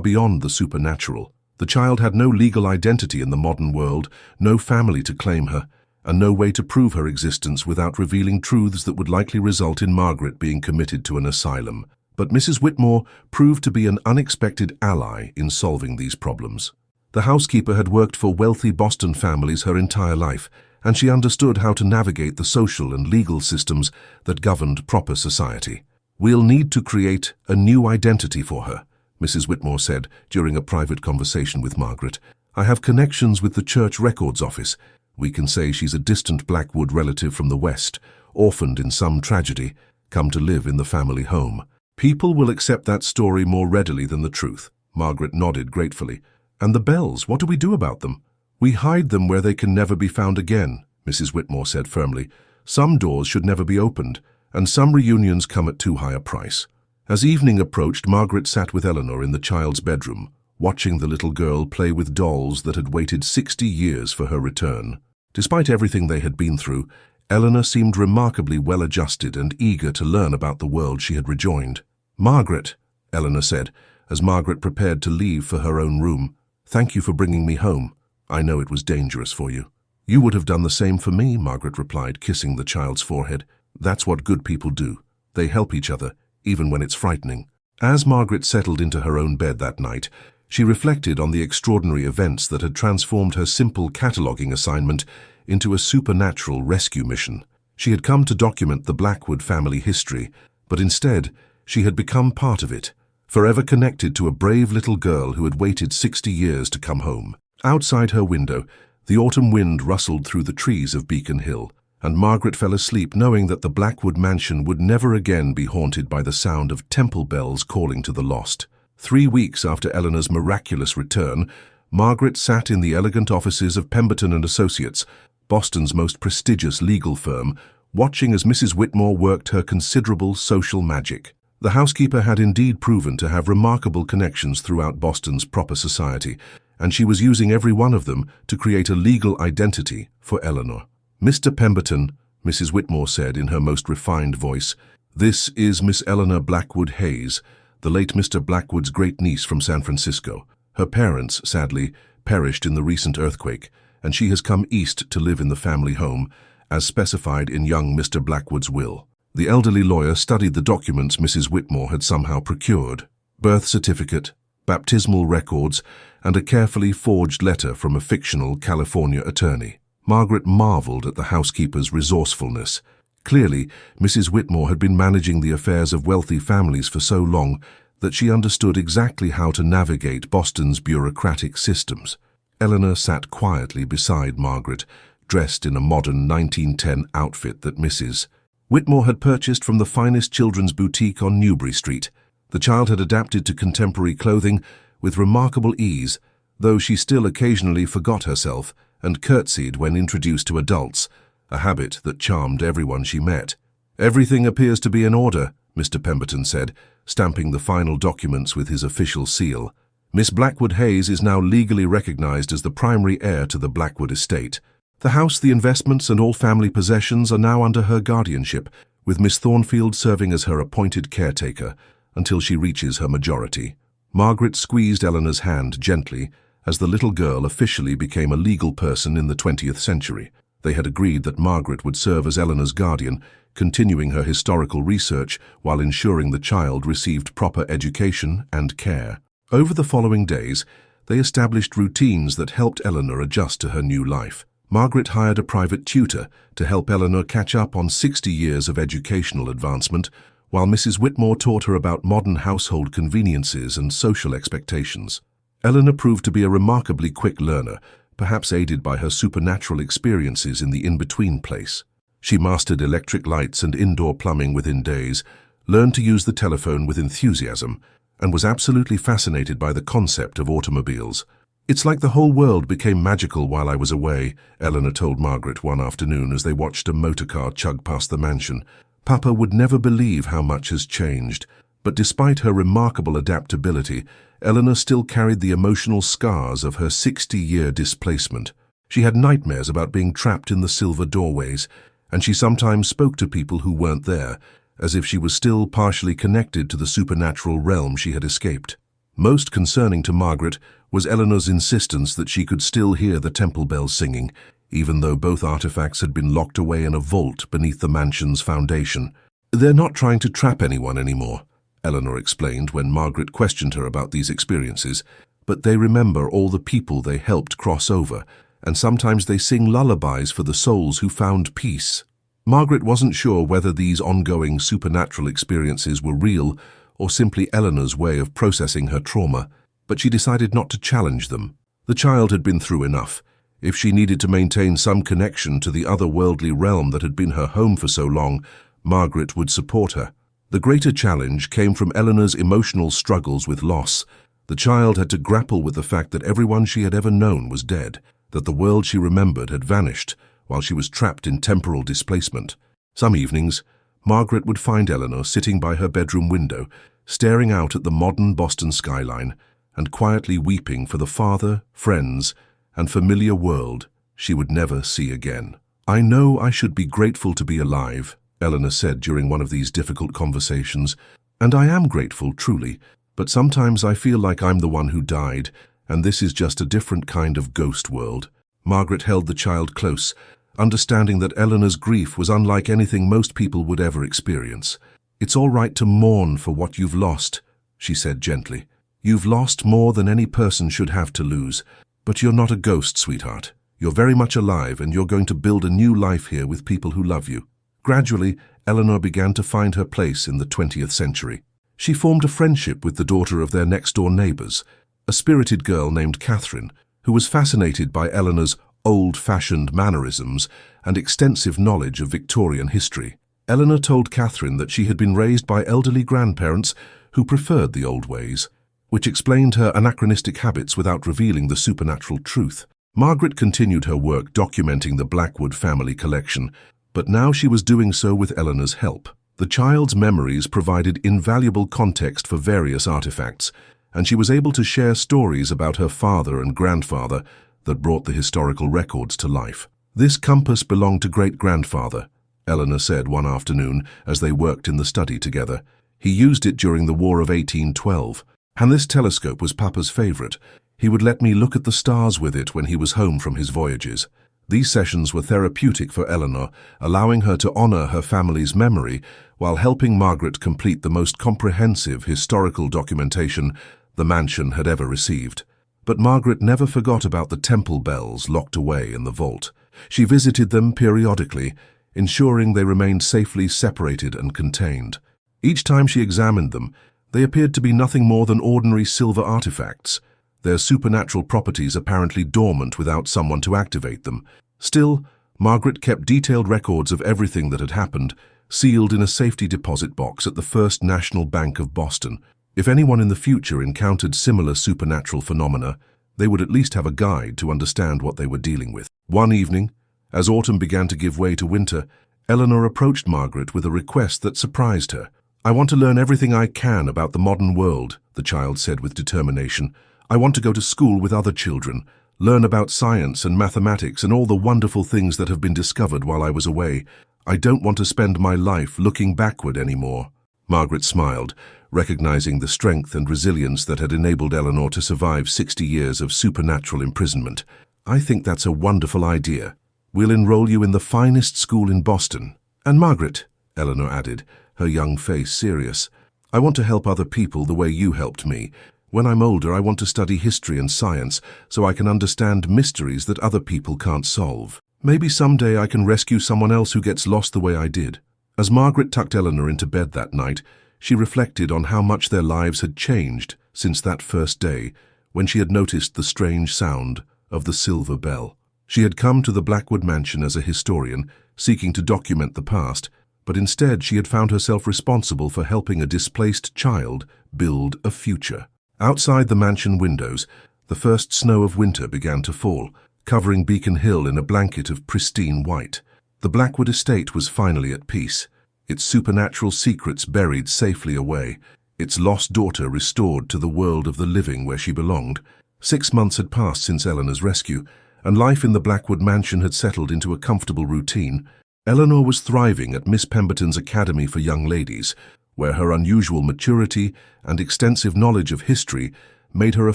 beyond the supernatural. The child had no legal identity in the modern world, no family to claim her, and no way to prove her existence without revealing truths that would likely result in Margaret being committed to an asylum. But Mrs. Whitmore proved to be an unexpected ally in solving these problems. The housekeeper had worked for wealthy Boston families her entire life, and she understood how to navigate the social and legal systems that governed proper society. "We'll need to create a new identity for her," Mrs. Whitmore said during a private conversation with Margaret. "I have connections with the church records office. We can say she's a distant Blackwood relative from the West, orphaned in some tragedy, come to live in the family home. People will accept that story more readily than the truth." Margaret nodded gratefully. "And the bells, what do we do about them?" "We hide them where they can never be found again," Mrs. Whitmore said firmly. "Some doors should never be opened, and some reunions come at too high a price." As evening approached, Margaret sat with Eleanor in the child's bedroom, watching the little girl play with dolls that had waited 60 years for her return. Despite everything they had been through, Eleanor seemed remarkably well-adjusted and eager to learn about the world she had rejoined. "Margaret," Eleanor said, as Margaret prepared to leave for her own room, "thank you for bringing me home. I know it was dangerous for you." "You would have done the same for me," Margaret replied, kissing the child's forehead. "That's what good people do. They help each other, even when it's frightening." As Margaret settled into her own bed that night, she reflected on the extraordinary events that had transformed her simple cataloguing assignment into a supernatural rescue mission. She had come to document the Blackwood family history, but instead, she had become part of it, forever connected to a brave little girl who had waited 60 years to come home. Outside her window, the autumn wind rustled through the trees of Beacon Hill, and Margaret fell asleep knowing that the Blackwood mansion would never again be haunted by the sound of temple bells calling to the lost. 3 weeks after Eleanor's miraculous return, Margaret sat in the elegant offices of Pemberton and Associates, Boston's most prestigious legal firm, watching as Mrs. Whitmore worked her considerable social magic. The housekeeper had indeed proven to have remarkable connections throughout Boston's proper society, and she was using every one of them to create a legal identity for Eleanor. "Mr. Pemberton," Mrs. Whitmore said in her most refined voice, "this is Miss Eleanor Blackwood Hayes, the late Mr. Blackwood's great-niece from San Francisco. Her parents, sadly, perished in the recent earthquake, and she has come east to live in the family home, as specified in young Mr. Blackwood's will." The elderly lawyer studied the documents Mrs. Whitmore had somehow procured: birth certificate, baptismal records, and a carefully forged letter from a fictional California attorney. Margaret marveled at the housekeeper's resourcefulness. Clearly, Mrs. Whitmore had been managing the affairs of wealthy families for so long that she understood exactly how to navigate Boston's bureaucratic systems. Eleanor sat quietly beside Margaret, dressed in a modern 1910 outfit that Mrs. Whitmore had purchased from the finest children's boutique on Newbury Street. The child had adapted to contemporary clothing with remarkable ease, though she still occasionally forgot herself and curtsied when introduced to adults, a habit that charmed everyone she met. "Everything appears to be in order," Mr. Pemberton said, stamping the final documents with his official seal. "Miss Blackwood Hayes is now legally recognized as the primary heir to the Blackwood estate. The house, the investments, and all family possessions are now under her guardianship, with Miss Thornfield serving as her appointed caretaker until she reaches her majority." Margaret squeezed Eleanor's hand gently as the little girl officially became a legal person in the 20th century. They had agreed that Margaret would serve as Eleanor's guardian, continuing her historical research while ensuring the child received proper education and care. Over the following days, they established routines that helped Eleanor adjust to her new life. Margaret hired a private tutor to help Eleanor catch up on 60 years of educational advancement, while Mrs. Whitmore taught her about modern household conveniences and social expectations. Eleanor proved to be a remarkably quick learner, perhaps aided by her supernatural experiences in the in-between place. She mastered electric lights and indoor plumbing within days, learned to use the telephone with enthusiasm, and was absolutely fascinated by the concept of automobiles. "It's like the whole world became magical while I was away," Eleanor told Margaret one afternoon as they watched a motorcar chug past the mansion. "Papa would never believe how much has changed, But despite her remarkable adaptability, Eleanor still carried the emotional scars of her 60-year displacement. She had nightmares about being trapped in the silver doorways, and she sometimes spoke to people who weren't there, as if she was still partially connected to the supernatural realm she had escaped. Most concerning to Margaret was Eleanor's insistence that she could still hear the temple bells singing, even though both artifacts had been locked away in a vault beneath the mansion's foundation. "They're not trying to trap anyone anymore," Eleanor explained when Margaret questioned her about these experiences, "but they remember all the people they helped cross over, and sometimes they sing lullabies for the souls who found peace." Margaret wasn't sure whether these ongoing supernatural experiences were real or simply Eleanor's way of processing her trauma, but she decided not to challenge them. The child had been through enough. If she needed to maintain some connection to the otherworldly realm that had been her home for so long, Margaret would support her. The greater challenge came from Eleanor's emotional struggles with loss. The child had to grapple with the fact that everyone she had ever known was dead, that the world she remembered had vanished, while she was trapped in temporal displacement. Some evenings, Margaret would find Eleanor sitting by her bedroom window, staring out at the modern Boston skyline, and quietly weeping for the father, friends, and familiar world she would never see again. "I know I should be grateful to be alive," Eleanor said during one of these difficult conversations, "and I am grateful, truly, but sometimes I feel like I'm the one who died, and this is just a different kind of ghost world." Margaret held the child close, understanding that Eleanor's grief was unlike anything most people would ever experience. "It's all right to mourn for what you've lost," she said gently. "You've lost more than any person should have to lose. But you're not a ghost, sweetheart. You're very much alive, and you're going to build a new life here with people who love you." Gradually, Eleanor began to find her place in the 20th century. She formed a friendship with the daughter of their next-door neighbors, a spirited girl named Catherine, who was fascinated by Eleanor's old-fashioned mannerisms and extensive knowledge of Victorian history. Eleanor told Catherine that she had been raised by elderly grandparents who preferred the old ways, which explained her anachronistic habits without revealing the supernatural truth. Margaret continued her work documenting the Blackwood family collection, but now she was doing so with Eleanor's help. The child's memories provided invaluable context for various artifacts, and she was able to share stories about her father and grandfather that brought the historical records to life. "This compass belonged to great-grandfather," Eleanor said one afternoon as they worked in the study together. "He used it during the War of 1812. And this telescope was Papa's favorite. He would let me look at the stars with it when he was home from his voyages." These sessions were therapeutic for Eleanor, allowing her to honor her family's memory while helping Margaret complete the most comprehensive historical documentation the mansion had ever received. But Margaret never forgot about the temple bells locked away in the vault. She visited them periodically, ensuring they remained safely separated and contained. Each time she examined them, they appeared to be nothing more than ordinary silver artifacts, their supernatural properties apparently dormant without someone to activate them. Still, Margaret kept detailed records of everything that had happened, sealed in a safety deposit box at the First National Bank of Boston. If anyone in the future encountered similar supernatural phenomena, they would at least have a guide to understand what they were dealing with. One evening, as autumn began to give way to winter, Eleanor approached Margaret with a request that surprised her. "I want to learn everything I can about the modern world," the child said with determination. "I want to go to school with other children, learn about science and mathematics and all the wonderful things that have been discovered while I was away. I don't want to spend my life looking backward anymore." Margaret smiled, recognizing the strength and resilience that had enabled Eleanor to survive 60 years of supernatural imprisonment. "I think that's a wonderful idea. We'll enroll you in the finest school in Boston. And Margaret," Eleanor added, her young face serious, "I want to help other people the way you helped me. When I'm older, I want to study history and science so I can understand mysteries that other people can't solve. Maybe someday I can rescue someone else who gets lost the way I did." As Margaret tucked Eleanor into bed that night, she reflected on how much their lives had changed since that first day when she had noticed the strange sound of the silver bell. She had come to the Blackwood mansion as a historian, seeking to document the past, but instead she had found herself responsible for helping a displaced child build a future. Outside the mansion windows, the first snow of winter began to fall, covering Beacon Hill in a blanket of pristine white. The Blackwood estate was finally at peace, its supernatural secrets buried safely away, its lost daughter restored to the world of the living where she belonged. 6 months had passed since Eleanor's rescue, and life in the Blackwood mansion had settled into a comfortable routine. Eleanor was thriving at Miss Pemberton's Academy for Young Ladies, where her unusual maturity and extensive knowledge of history made her a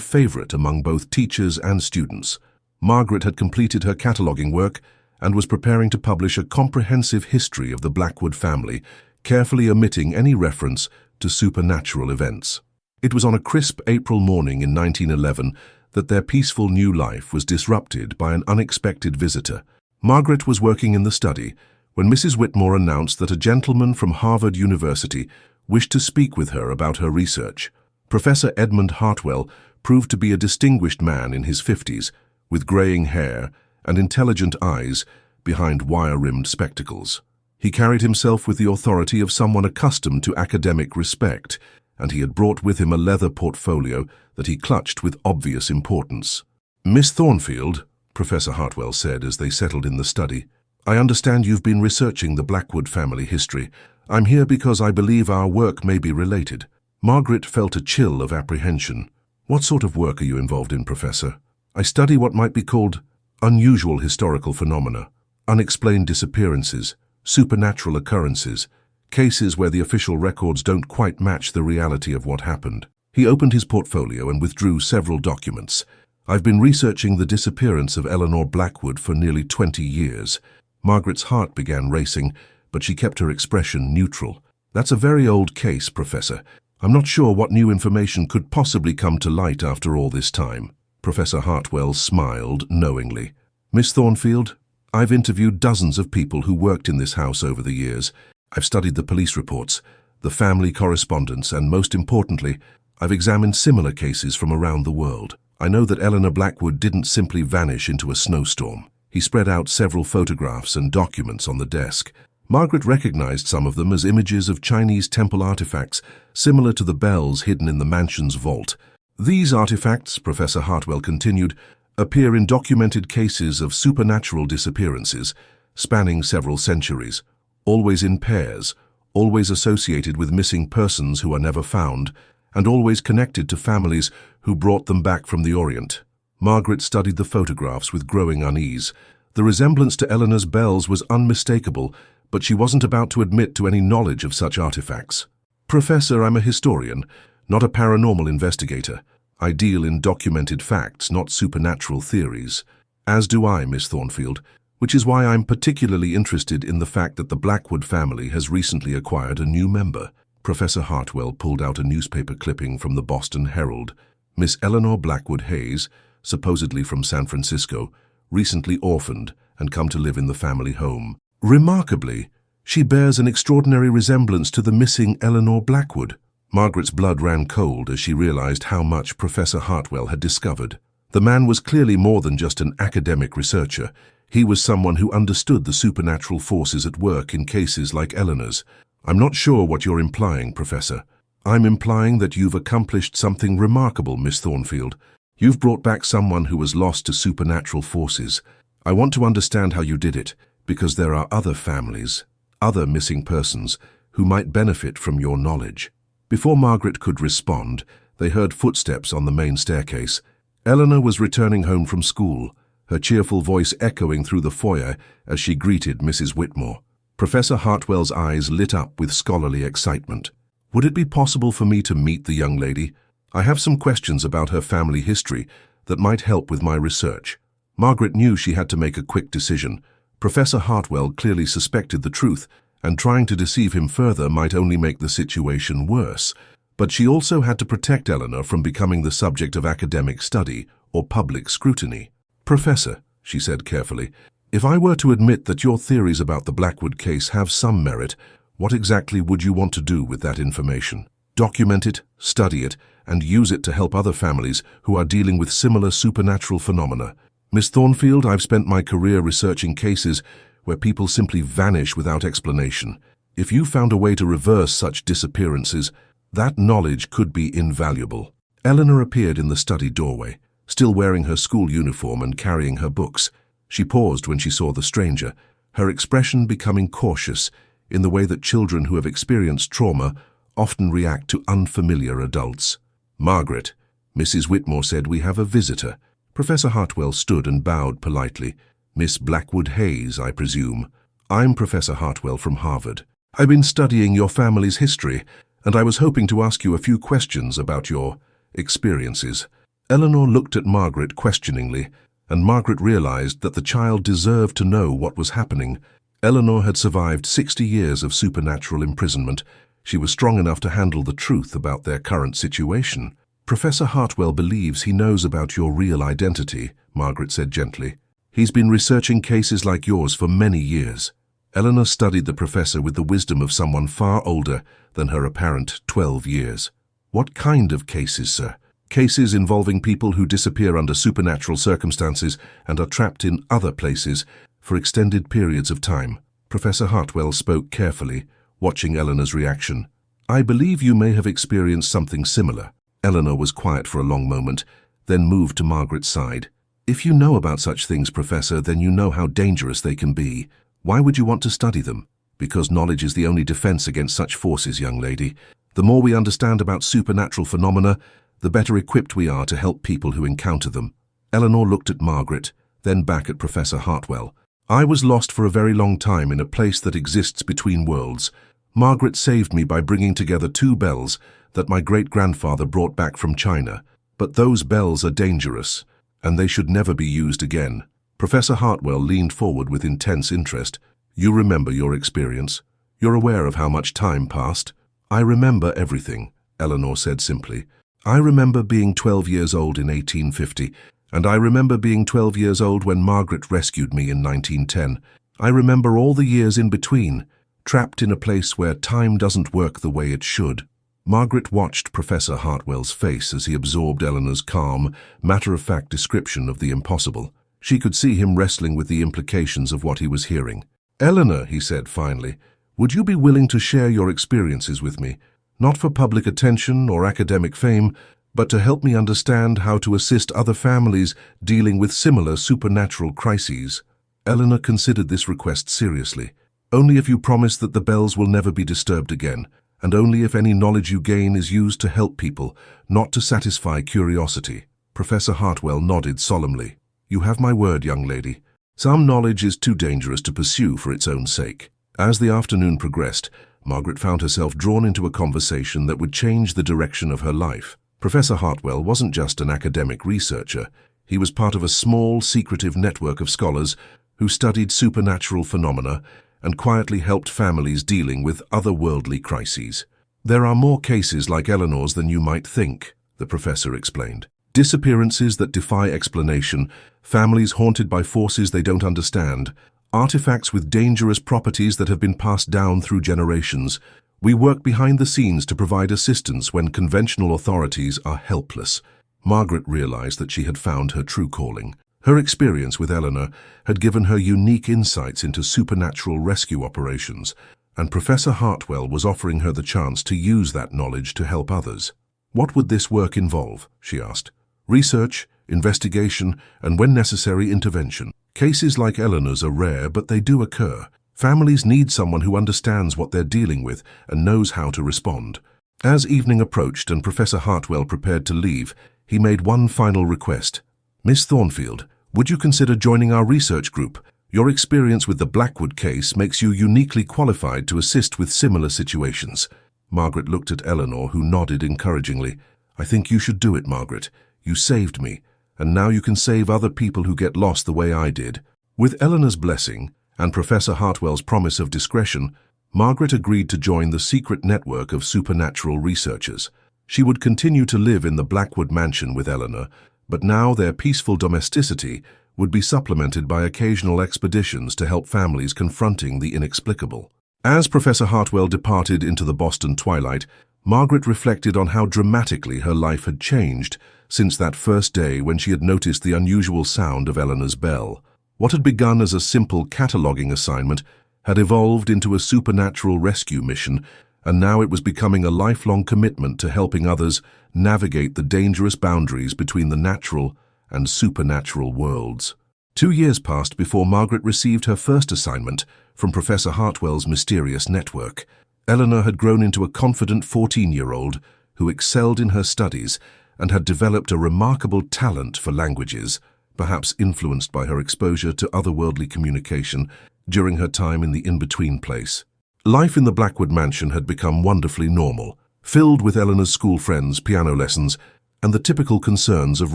favorite among both teachers and students. Margaret had completed her cataloguing work and was preparing to publish a comprehensive history of the Blackwood family, carefully omitting any reference to supernatural events. It was on a crisp April morning in 1911 that their peaceful new life was disrupted by an unexpected visitor. Margaret was working in the study when Mrs. Whitmore announced that a gentleman from Harvard University wished to speak with her about her research. Professor Edmund Hartwell proved to be a distinguished man in his 50s, with graying hair and intelligent eyes behind wire-rimmed spectacles. He carried himself with the authority of someone accustomed to academic respect, and he had brought with him a leather portfolio that he clutched with obvious importance. "Miss Thornfield," Professor Hartwell said as they settled in the study, "I understand you've been researching the Blackwood family history. I'm here because I believe our work may be related." Margaret felt a chill of apprehension. "What sort of work are you involved in, Professor?" "I study what might be called unusual historical phenomena, unexplained disappearances, supernatural occurrences, cases where the official records don't quite match the reality of what happened." He opened his portfolio and withdrew several documents. "I've been researching the disappearance of Eleanor Blackwood for nearly 20 years. Margaret's heart began racing, but she kept her expression neutral. "That's a very old case, Professor. I'm not sure what new information could possibly come to light after all this time." Professor Hartwell smiled knowingly. "Miss Thornfield, I've interviewed dozens of people who worked in this house over the years. I've studied the police reports, the family correspondence, and most importantly, I've examined similar cases from around the world. I know that Eleanor Blackwood didn't simply vanish into a snowstorm." He spread out several photographs and documents on the desk. Margaret recognized some of them as images of Chinese temple artifacts, similar to the bells hidden in the mansion's vault. "These artifacts," Professor Hartwell continued, "appear in documented cases of supernatural disappearances, spanning several centuries, always in pairs, always associated with missing persons who are never found, and always connected to families who brought them back from the Orient." Margaret studied the photographs with growing unease. The resemblance to Eleanor's bells was unmistakable, but she wasn't about to admit to any knowledge of such artifacts. "Professor, I'm a historian, not a paranormal investigator. I deal in documented facts, not supernatural theories." "As do I, Miss Thornfield, which is why I'm particularly interested in the fact that the Blackwood family has recently acquired a new member." Professor Hartwell pulled out a newspaper clipping from the Boston Herald. "Miss Eleanor Blackwood Hayes, supposedly from San Francisco, recently orphaned and come to live in the family home. Remarkably, she bears an extraordinary resemblance to the missing Eleanor Blackwood." Margaret's blood ran cold as she realized how much Professor Hartwell had discovered. The man was clearly more than just an academic researcher. He was someone who understood the supernatural forces at work in cases like Eleanor's. "I'm not sure what you're implying, Professor." "I'm implying that you've accomplished something remarkable, Miss Thornfield. You've brought back someone who was lost to supernatural forces. I want to understand how you did it, because there are other families, other missing persons, who might benefit from your knowledge." Before Margaret could respond, they heard footsteps on the main staircase. Eleanor was returning home from school, her cheerful voice echoing through the foyer as she greeted Mrs. Whitmore. Professor Hartwell's eyes lit up with scholarly excitement. "Would it be possible for me to meet the young lady? I have some questions about her family history that might help with my research." Margaret knew she had to make a quick decision. Professor Hartwell clearly suspected the truth, and trying to deceive him further might only make the situation worse. But she also had to protect Eleanor from becoming the subject of academic study or public scrutiny. "Professor," she said carefully, "if I were to admit that your theories about the Blackwood case have some merit, what exactly would you want to do with that information? Document it, study it, and use it to help other families who are dealing with similar supernatural phenomena. Miss Thornfield, I've spent my career researching cases where people simply vanish without explanation. If you found a way to reverse such disappearances, that knowledge could be invaluable." Eleanor appeared in the study doorway, still wearing her school uniform and carrying her books. She paused when she saw the stranger, her expression becoming cautious in the way that children who have experienced trauma often react to unfamiliar adults. "Margaret," Mrs. Whitmore said, "we have a visitor." Professor Hartwell stood and bowed politely. "Miss Blackwood Hayes, I presume." "I'm Professor Hartwell from Harvard. I've been studying your family's history, and I was hoping to ask you a few questions about your experiences." Eleanor looked at Margaret questioningly, and Margaret realized that the child deserved to know what was happening. Eleanor had survived 60 years of supernatural imprisonment. She was strong enough to handle the truth about their current situation. "Professor Hartwell believes he knows about your real identity," Margaret said gently. "He's been researching cases like yours for many years." Eleanor studied the professor with the wisdom of someone far older than her apparent 12 years. "What kind of cases, sir?" "Cases involving people who disappear under supernatural circumstances and are trapped in other places for extended periods of time." Professor Hartwell spoke carefully, watching Eleanor's reaction. "I believe you may have experienced something similar." Eleanor was quiet for a long moment, then moved to Margaret's side. "If you know about such things, Professor, then you know how dangerous they can be. Why would you want to study them?" "Because knowledge is the only defense against such forces, young lady. The more we understand about supernatural phenomena, the better equipped we are to help people who encounter them." Eleanor looked at Margaret, then back at Professor Hartwell. "I was lost for a very long time in a place that exists between worlds. Margaret saved me by bringing together 2 bells that my great-grandfather brought back from China. But those bells are dangerous, and they should never be used again." Professor Hartwell leaned forward with intense interest. "You remember your experience? You're aware of how much time passed?" "I remember everything," Eleanor said simply. "I remember being 12 years old in 1850, and I remember being 12 years old when Margaret rescued me in 1910. I remember all the years in between, trapped in a place where time doesn't work the way it should." Margaret watched Professor Hartwell's face as he absorbed Eleanor's calm, matter-of-fact description of the impossible. She could see him wrestling with the implications of what he was hearing. "Eleanor," he said finally, "would you be willing to share your experiences with me? Not for public attention or academic fame, but to help me understand how to assist other families dealing with similar supernatural crises." Eleanor considered this request seriously. "Only if you promise that the bells will never be disturbed again, and only if any knowledge you gain is used to help people, not to satisfy curiosity." Professor Hartwell nodded solemnly. "You have my word, young lady. Some knowledge is too dangerous to pursue for its own sake." As the afternoon progressed, Margaret found herself drawn into a conversation that would change the direction of her life. Professor Hartwell wasn't just an academic researcher. He was part of a small, secretive network of scholars who studied supernatural phenomena and quietly helped families dealing with otherworldly crises. "There are more cases like Eleanor's than you might think," the professor explained. "Disappearances that defy explanation, families haunted by forces they don't understand, artifacts with dangerous properties that have been passed down through generations. We work behind the scenes to provide assistance when conventional authorities are helpless." Margaret realized that she had found her true calling. Her experience with Eleanor had given her unique insights into supernatural rescue operations, and Professor Hartwell was offering her the chance to use that knowledge to help others. "What would this work involve?" she asked. "Research, investigation, and when necessary, intervention. Cases like Eleanor's are rare, but they do occur. Families need someone who understands what they're dealing with and knows how to respond." As evening approached and Professor Hartwell prepared to leave, he made one final request. "Miss Thornfield, would you consider joining our research group? Your experience with the Blackwood case makes you uniquely qualified to assist with similar situations." Margaret looked at Eleanor, who nodded encouragingly. "I think you should do it, Margaret. You saved me, and now you can save other people who get lost the way I did." With Eleanor's blessing and Professor Hartwell's promise of discretion, Margaret agreed to join the secret network of supernatural researchers. She would continue to live in the Blackwood mansion with Eleanor, but now their peaceful domesticity would be supplemented by occasional expeditions to help families confronting the inexplicable. As Professor Hartwell departed into the Boston twilight, Margaret reflected on how dramatically her life had changed since that first day when she had noticed the unusual sound of Eleanor's bell. What had begun as a simple cataloging assignment had evolved into a supernatural rescue mission, and now it was becoming a lifelong commitment to helping others navigate the dangerous boundaries between the natural and supernatural worlds. 2 years passed before Margaret received her first assignment from Professor Hartwell's mysterious network. Eleanor had grown into a confident 14-year-old who excelled in her studies and had developed a remarkable talent for languages, perhaps influenced by her exposure to otherworldly communication during her time in the in-between place. Life in the Blackwood mansion had become wonderfully normal, filled with Eleanor's school friends, piano lessons, and the typical concerns of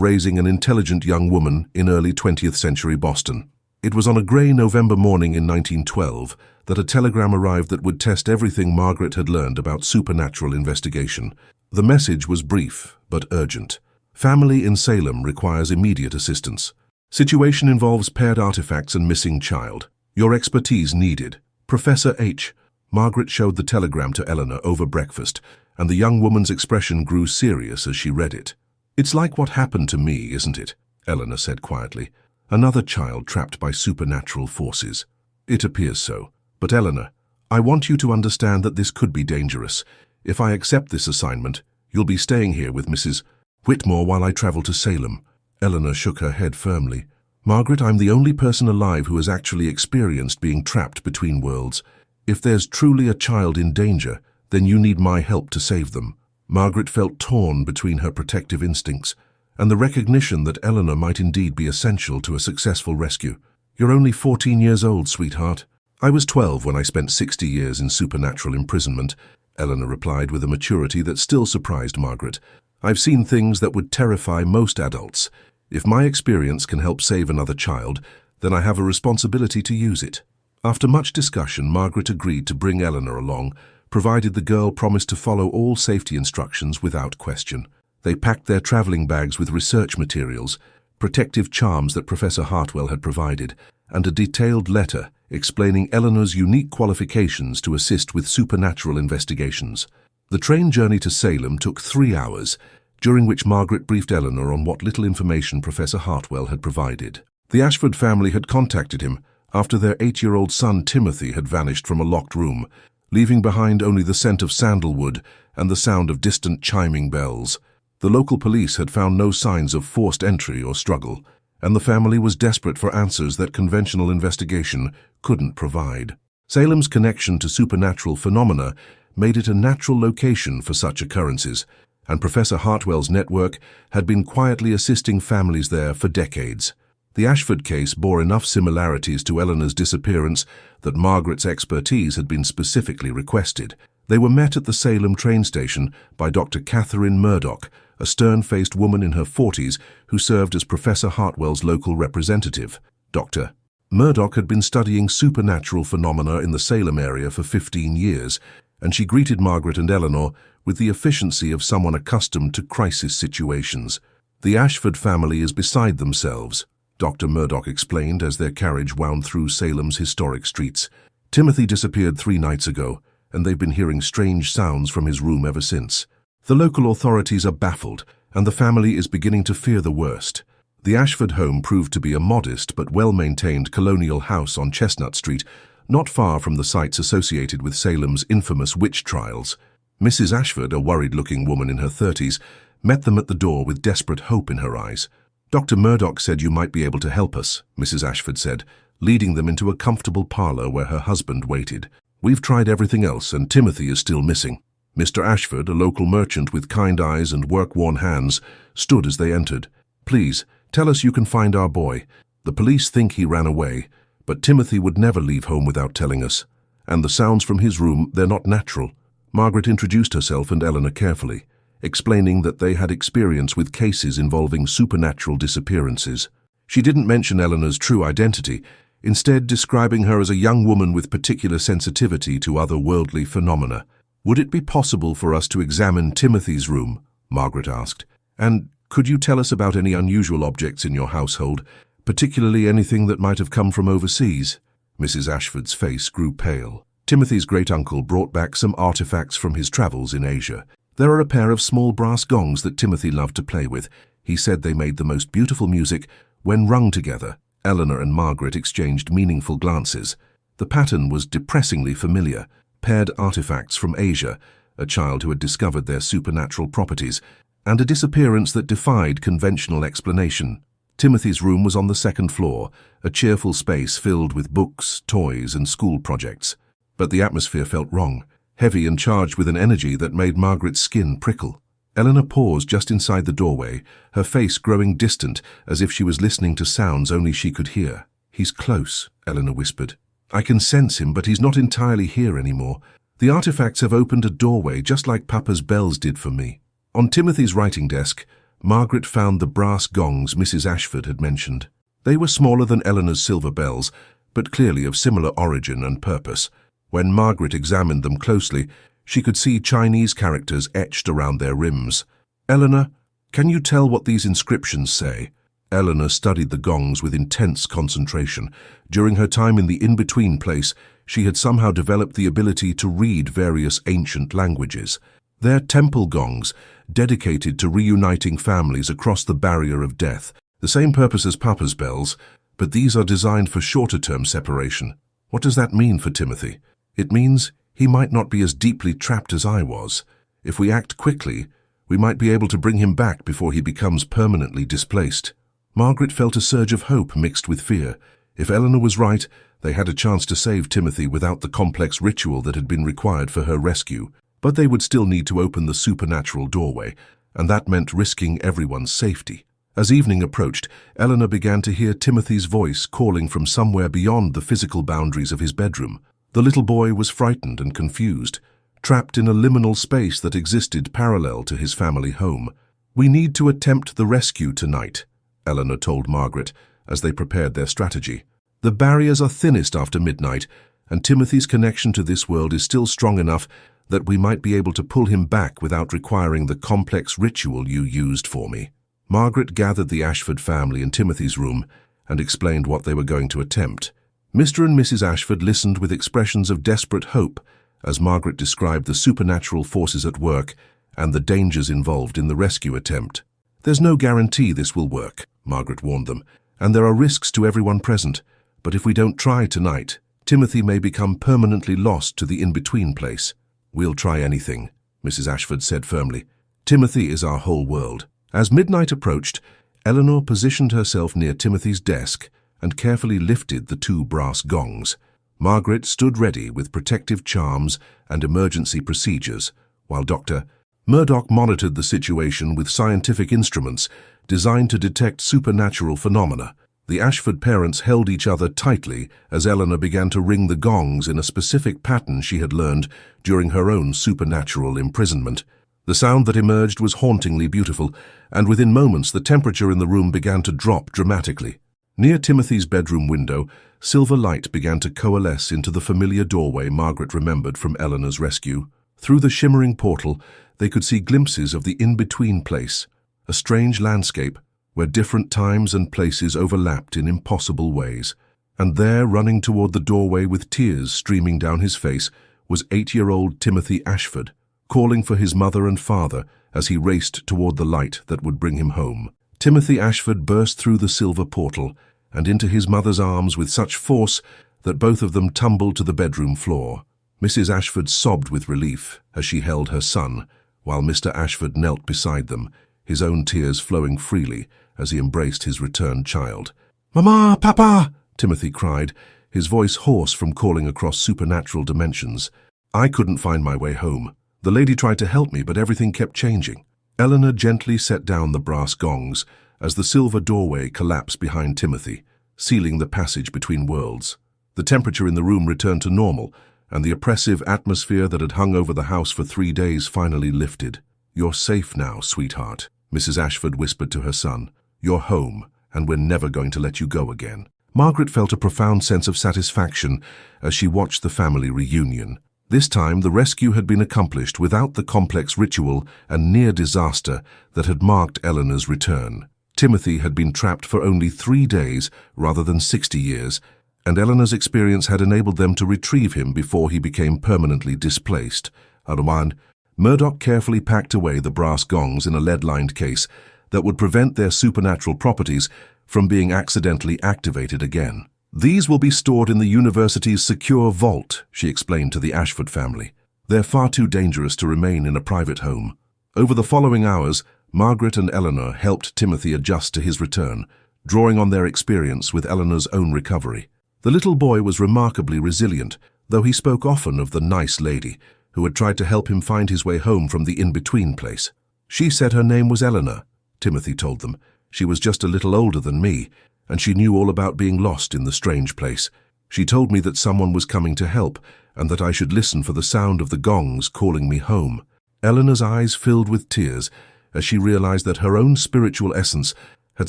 raising an intelligent young woman in early 20th century Boston. It was on a grey November morning in 1912 that a telegram arrived that would test everything Margaret had learned about supernatural investigation. The message was brief but urgent. Family in Salem requires immediate assistance. Situation involves paired artifacts and missing child. Your expertise needed. Professor H. Margaret showed the telegram to Eleanor over breakfast, and the young woman's expression grew serious as she read it. "It's like what happened to me, isn't it?" Eleanor said quietly. "Another child trapped by supernatural forces." "It appears so. But Eleanor, I want you to understand that this could be dangerous. If I accept this assignment, you'll be staying here with Mrs. Whitmore while I travel to Salem." Eleanor shook her head firmly. "Margaret, I'm the only person alive who has actually experienced being trapped between worlds. If there's truly a child in danger, then you need my help to save them." Margaret felt torn between her protective instincts and the recognition that Eleanor might indeed be essential to a successful rescue. "You're only 14 years old, sweetheart." "I was 12 when I spent 60 years in supernatural imprisonment," Eleanor replied with a maturity that still surprised Margaret. "I've seen things that would terrify most adults. If my experience can help save another child, then I have a responsibility to use it." After much discussion, Margaret agreed to bring Eleanor along, provided the girl promised to follow all safety instructions without question. They packed their traveling bags with research materials, protective charms that Professor Hartwell had provided, and a detailed letter explaining Eleanor's unique qualifications to assist with supernatural investigations. The train journey to Salem took 3 hours, during which Margaret briefed Eleanor on what little information Professor Hartwell had provided. The Ashford family had contacted him after their 8-year-old son Timothy had vanished from a locked room, leaving behind only the scent of sandalwood and the sound of distant chiming bells. The local police had found no signs of forced entry or struggle, and the family was desperate for answers that conventional investigation couldn't provide. Salem's connection to supernatural phenomena made it a natural location for such occurrences, and Professor Hartwell's network had been quietly assisting families there for decades. The Ashford case bore enough similarities to Eleanor's disappearance that Margaret's expertise had been specifically requested. They were met at the Salem train station by Dr. Catherine Murdoch, a stern-faced woman in her 40s who served as Professor Hartwell's local representative. Dr. Murdoch had been studying supernatural phenomena in the Salem area for 15 years, and she greeted Margaret and Eleanor with the efficiency of someone accustomed to crisis situations. "The Ashford family is beside themselves," Dr. Murdoch explained as their carriage wound through Salem's historic streets. "Timothy disappeared 3 nights ago, and they've been hearing strange sounds from his room ever since. The local authorities are baffled, and the family is beginning to fear the worst." The Ashford home proved to be a modest but well-maintained colonial house on Chestnut Street, not far from the sites associated with Salem's infamous witch trials. Mrs. Ashford, a worried-looking woman in her 30s, met them at the door with desperate hope in her eyes. "Dr. Murdoch said you might be able to help us," Mrs. Ashford said, leading them into a comfortable parlor where her husband waited. "We've tried everything else, and Timothy is still missing." Mr. Ashford, a local merchant with kind eyes and work-worn hands, stood as they entered. "Please, tell us you can find our boy. The police think he ran away, but Timothy would never leave home without telling us. And the sounds from his room, they're not natural." Margaret introduced herself and Eleanor carefully, explaining that they had experience with cases involving supernatural disappearances. She didn't mention Eleanor's true identity, instead describing her as a young woman with particular sensitivity to otherworldly phenomena. "Would it be possible for us to examine Timothy's room?" Margaret asked. "And could you tell us about any unusual objects in your household, particularly anything that might have come from overseas?" Mrs. Ashford's face grew pale. Timothy's great-uncle brought back some artifacts from his travels in Asia. "There are a pair of small brass gongs that Timothy loved to play with. He said they made the most beautiful music when rung together." Eleanor and Margaret exchanged meaningful glances. The pattern was depressingly familiar. Paired artifacts from Asia, a child who had discovered their supernatural properties, and a disappearance that defied conventional explanation. Timothy's room was on the 2nd floor, a cheerful space filled with books, toys, and school projects. But the atmosphere felt wrong. heavy and charged with an energy that made Margaret's skin prickle. Eleanor paused just inside the doorway, her face growing distant as if she was listening to sounds only she could hear. "He's close," Eleanor whispered. "I can sense him, but he's not entirely here anymore. The artifacts have opened a doorway just like Papa's bells did for me." On Timothy's writing desk, Margaret found the brass gongs Mrs. Ashford had mentioned. They were smaller than Eleanor's silver bells, but clearly of similar origin and purpose. When Margaret examined them closely, she could see Chinese characters etched around their rims. "Eleanor, can you tell what these inscriptions say?" Eleanor studied the gongs with intense concentration. During her time in the in-between place, she had somehow developed the ability to read various ancient languages. They're temple gongs, dedicated to reuniting families across the barrier of death. The same purpose as Papa's bells, but these are designed for shorter-term separation. What does that mean for Timothy? It means he might not be as deeply trapped as I was. If we act quickly, we might be able to bring him back before he becomes permanently displaced. Margaret felt a surge of hope mixed with fear. If Eleanor was right, they had a chance to save Timothy without the complex ritual that had been required for her rescue. But they would still need to open the supernatural doorway, and that meant risking everyone's safety. As evening approached, Eleanor began to hear Timothy's voice calling from somewhere beyond the physical boundaries of his bedroom. The little boy was frightened and confused, trapped in a liminal space that existed parallel to his family home. "We need to attempt the rescue tonight," Eleanor told Margaret as they prepared their strategy. "The barriers are thinnest after midnight, and Timothy's connection to this world is still strong enough that we might be able to pull him back without requiring the complex ritual you used for me." Margaret gathered the Ashford family in Timothy's room and explained what they were going to attempt. Mr. and Mrs. Ashford listened with expressions of desperate hope as Margaret described the supernatural forces at work and the dangers involved in the rescue attempt. "There's no guarantee this will work," Margaret warned them, "and there are risks to everyone present. But if we don't try tonight, Timothy may become permanently lost to the in-between place." "We'll try anything," Mrs. Ashford said firmly. "Timothy is our whole world." As midnight approached, Eleanor positioned herself near Timothy's desk and carefully lifted the two brass gongs. Margaret stood ready with protective charms and emergency procedures, while Dr. Murdoch monitored the situation with scientific instruments designed to detect supernatural phenomena. The Ashford parents held each other tightly as Eleanor began to ring the gongs in a specific pattern she had learned during her own supernatural imprisonment. The sound that emerged was hauntingly beautiful, and within moments the temperature in the room began to drop dramatically. Near Timothy's bedroom window, silver light began to coalesce into the familiar doorway Margaret remembered from Eleanor's rescue. Through the shimmering portal, they could see glimpses of the in-between place, a strange landscape where different times and places overlapped in impossible ways. And there, running toward the doorway with tears streaming down his face, was 8-year-old Timothy Ashford, calling for his mother and father as he raced toward the light that would bring him home. Timothy Ashford burst through the silver portal and into his mother's arms with such force that both of them tumbled to the bedroom floor. Mrs. Ashford sobbed with relief as she held her son, while Mr. Ashford knelt beside them, his own tears flowing freely as he embraced his returned child. "Mama! Papa!" Timothy cried, his voice hoarse from calling across supernatural dimensions. "I couldn't find my way home. The lady tried to help me, but everything kept changing." Eleanor gently set down the brass gongs as the silver doorway collapsed behind Timothy, sealing the passage between worlds. The temperature in the room returned to normal, and the oppressive atmosphere that had hung over the house for 3 days finally lifted. "You're safe now, sweetheart," Mrs. Ashford whispered to her son. "You're home, and we're never going to let you go again." Margaret felt a profound sense of satisfaction as she watched the family reunion. This time, the rescue had been accomplished without the complex ritual and near disaster that had marked Eleanor's return. Timothy had been trapped for only 3 days rather than 60 years, and Eleanor's experience had enabled them to retrieve him before he became permanently displaced. Armand, Murdoch carefully packed away the brass gongs in a lead-lined case that would prevent their supernatural properties from being accidentally activated again. "These will be stored in the university's secure vault," she explained to the Ashford family. "They're far too dangerous to remain in a private home." Over the following hours, Margaret and Eleanor helped Timothy adjust to his return, drawing on their experience with Eleanor's own recovery. The little boy was remarkably resilient, though he spoke often of the nice lady, who had tried to help him find his way home from the in-between place. She said her name was Eleanor, Timothy told them. She was just a little older than me, and she knew all about being lost in the strange place. She told me that someone was coming to help, and that I should listen for the sound of the gongs calling me home. Eleanor's eyes filled with tears as she realized that her own spiritual essence had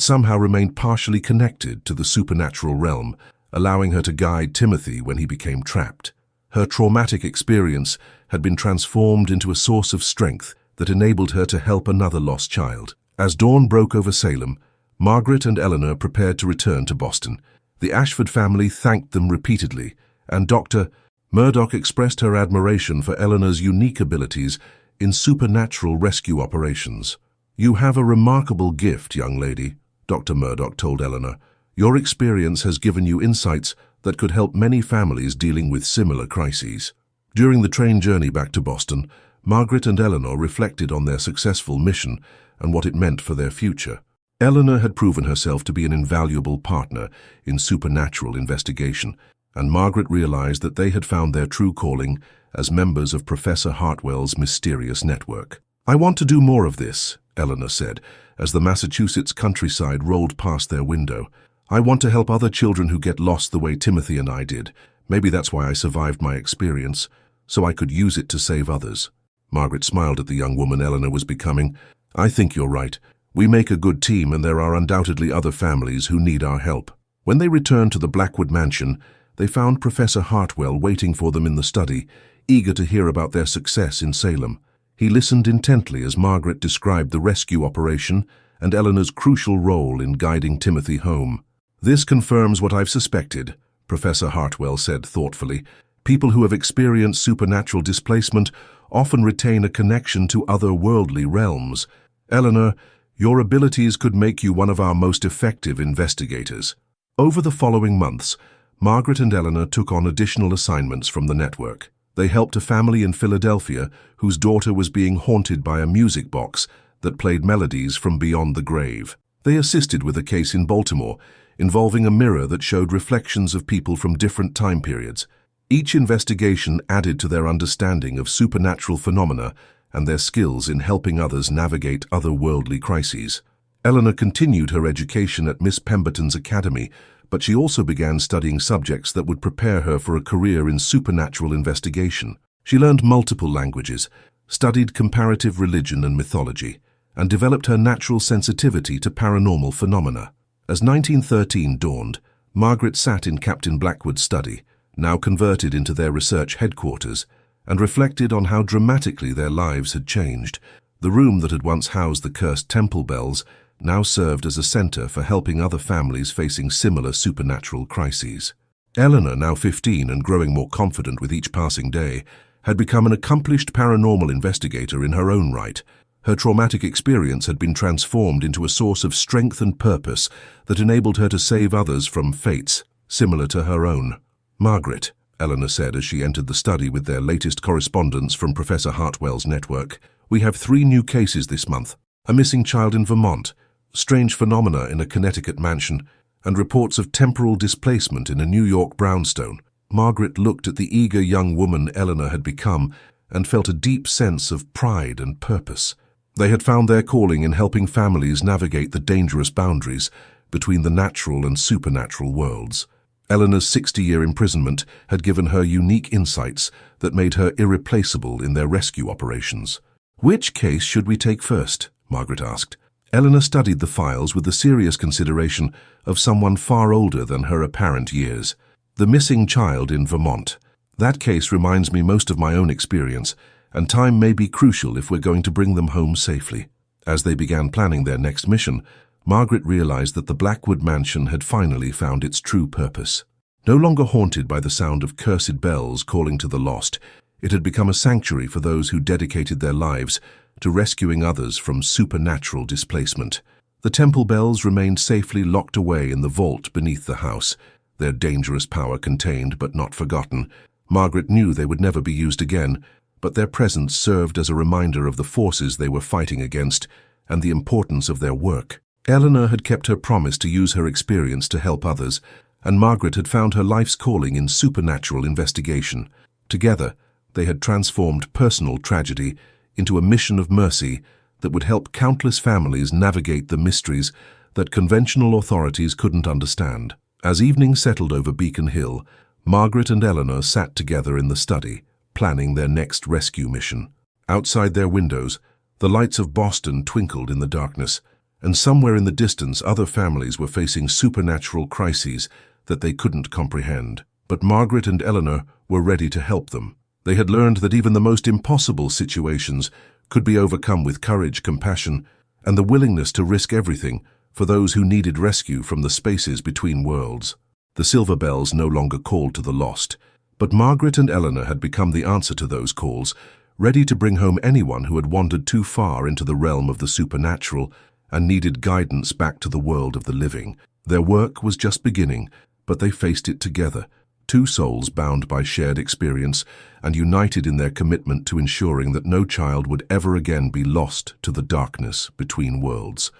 somehow remained partially connected to the supernatural realm, allowing her to guide Timothy when he became trapped. Her traumatic experience had been transformed into a source of strength that enabled her to help another lost child. As dawn broke over Salem, Margaret and Eleanor prepared to return to Boston. The Ashford family thanked them repeatedly, and Dr. Murdoch expressed her admiration for Eleanor's unique abilities in supernatural rescue operations. "You have a remarkable gift, young lady," Dr. Murdoch told Eleanor. "Your experience has given you insights that could help many families dealing with similar crises." During the train journey back to Boston, Margaret and Eleanor reflected on their successful mission and what it meant for their future. Eleanor had proven herself to be an invaluable partner in supernatural investigation, and Margaret realized that they had found their true calling as members of Professor Hartwell's mysterious network. "I want to do more of this," Eleanor said, as the Massachusetts countryside rolled past their window. "I want to help other children who get lost the way Timothy and I did. Maybe that's why I survived my experience, so I could use it to save others." Margaret smiled at the young woman Eleanor was becoming. "I think you're right. We make a good team, and there are undoubtedly other families who need our help." When they returned to the Blackwood mansion, they found Professor Hartwell waiting for them in the study, eager to hear about their success in Salem. He listened intently as Margaret described the rescue operation and Eleanor's crucial role in guiding Timothy home. "This confirms what I've suspected," Professor Hartwell said thoughtfully. "People who have experienced supernatural displacement often retain a connection to other-worldly realms. Eleanor, your abilities could make you one of our most effective investigators." Over the following months, Margaret and Eleanor took on additional assignments from the network. They helped a family in Philadelphia whose daughter was being haunted by a music box that played melodies from beyond the grave. They assisted with a case in Baltimore involving a mirror that showed reflections of people from different time periods. Each investigation added to their understanding of supernatural phenomena and their skills in helping others navigate otherworldly crises. Eleanor continued her education at Miss Pemberton's Academy, but she also began studying subjects that would prepare her for a career in supernatural investigation. She learned multiple languages, studied comparative religion and mythology, and developed her natural sensitivity to paranormal phenomena. As 1913 dawned, Margaret sat in Captain Blackwood's study, now converted into their research headquarters, and reflected on how dramatically their lives had changed. The room that had once housed the cursed temple bells now served as a center for helping other families facing similar supernatural crises. Eleanor, now 15 and growing more confident with each passing day, had become an accomplished paranormal investigator in her own right. Her traumatic experience had been transformed into a source of strength and purpose that enabled her to save others from fates similar to her own. "Margaret," Eleanor said as she entered the study with their latest correspondence from Professor Hartwell's network, "we have 3 new cases this month. A missing child in Vermont, strange phenomena in a Connecticut mansion, and reports of temporal displacement in a New York brownstone." Margaret looked at the eager young woman Eleanor had become and felt a deep sense of pride and purpose. They had found their calling in helping families navigate the dangerous boundaries between the natural and supernatural worlds. Eleanor's 60-year imprisonment had given her unique insights that made her irreplaceable in their rescue operations. "Which case should we take first?" Margaret asked. Eleanor studied the files with the serious consideration of someone far older than her apparent years. "The missing child in Vermont. That case reminds me most of my own experience, and time may be crucial if we're going to bring them home safely." As they began planning their next mission, Margaret realized that the Blackwood mansion had finally found its true purpose. No longer haunted by the sound of cursed bells calling to the lost, it had become a sanctuary for those who dedicated their lives to rescuing others from supernatural displacement. The temple bells remained safely locked away in the vault beneath the house, their dangerous power contained but not forgotten. Margaret knew they would never be used again, but their presence served as a reminder of the forces they were fighting against and the importance of their work. Eleanor had kept her promise to use her experience to help others, and Margaret had found her life's calling in supernatural investigation. Together, They had transformed personal tragedy into a mission of mercy that would help countless families navigate the mysteries that conventional authorities couldn't understand. As evening settled over Beacon Hill, Margaret and Eleanor sat together in the study, planning their next rescue mission. Outside their windows, the lights of Boston twinkled in the darkness, and somewhere in the distance other families were facing supernatural crises that they couldn't comprehend. But Margaret and Eleanor were ready to help them. They had learned that even the most impossible situations could be overcome with courage, compassion, and the willingness to risk everything for those who needed rescue from the spaces between worlds. The silver bells no longer called to the lost, but Margaret and Eleanor had become the answer to those calls, ready to bring home anyone who had wandered too far into the realm of the supernatural and needed guidance back to the world of the living. Their work was just beginning, but they faced it together, two souls bound by shared experience and united in their commitment to ensuring that no child would ever again be lost to the darkness between worlds.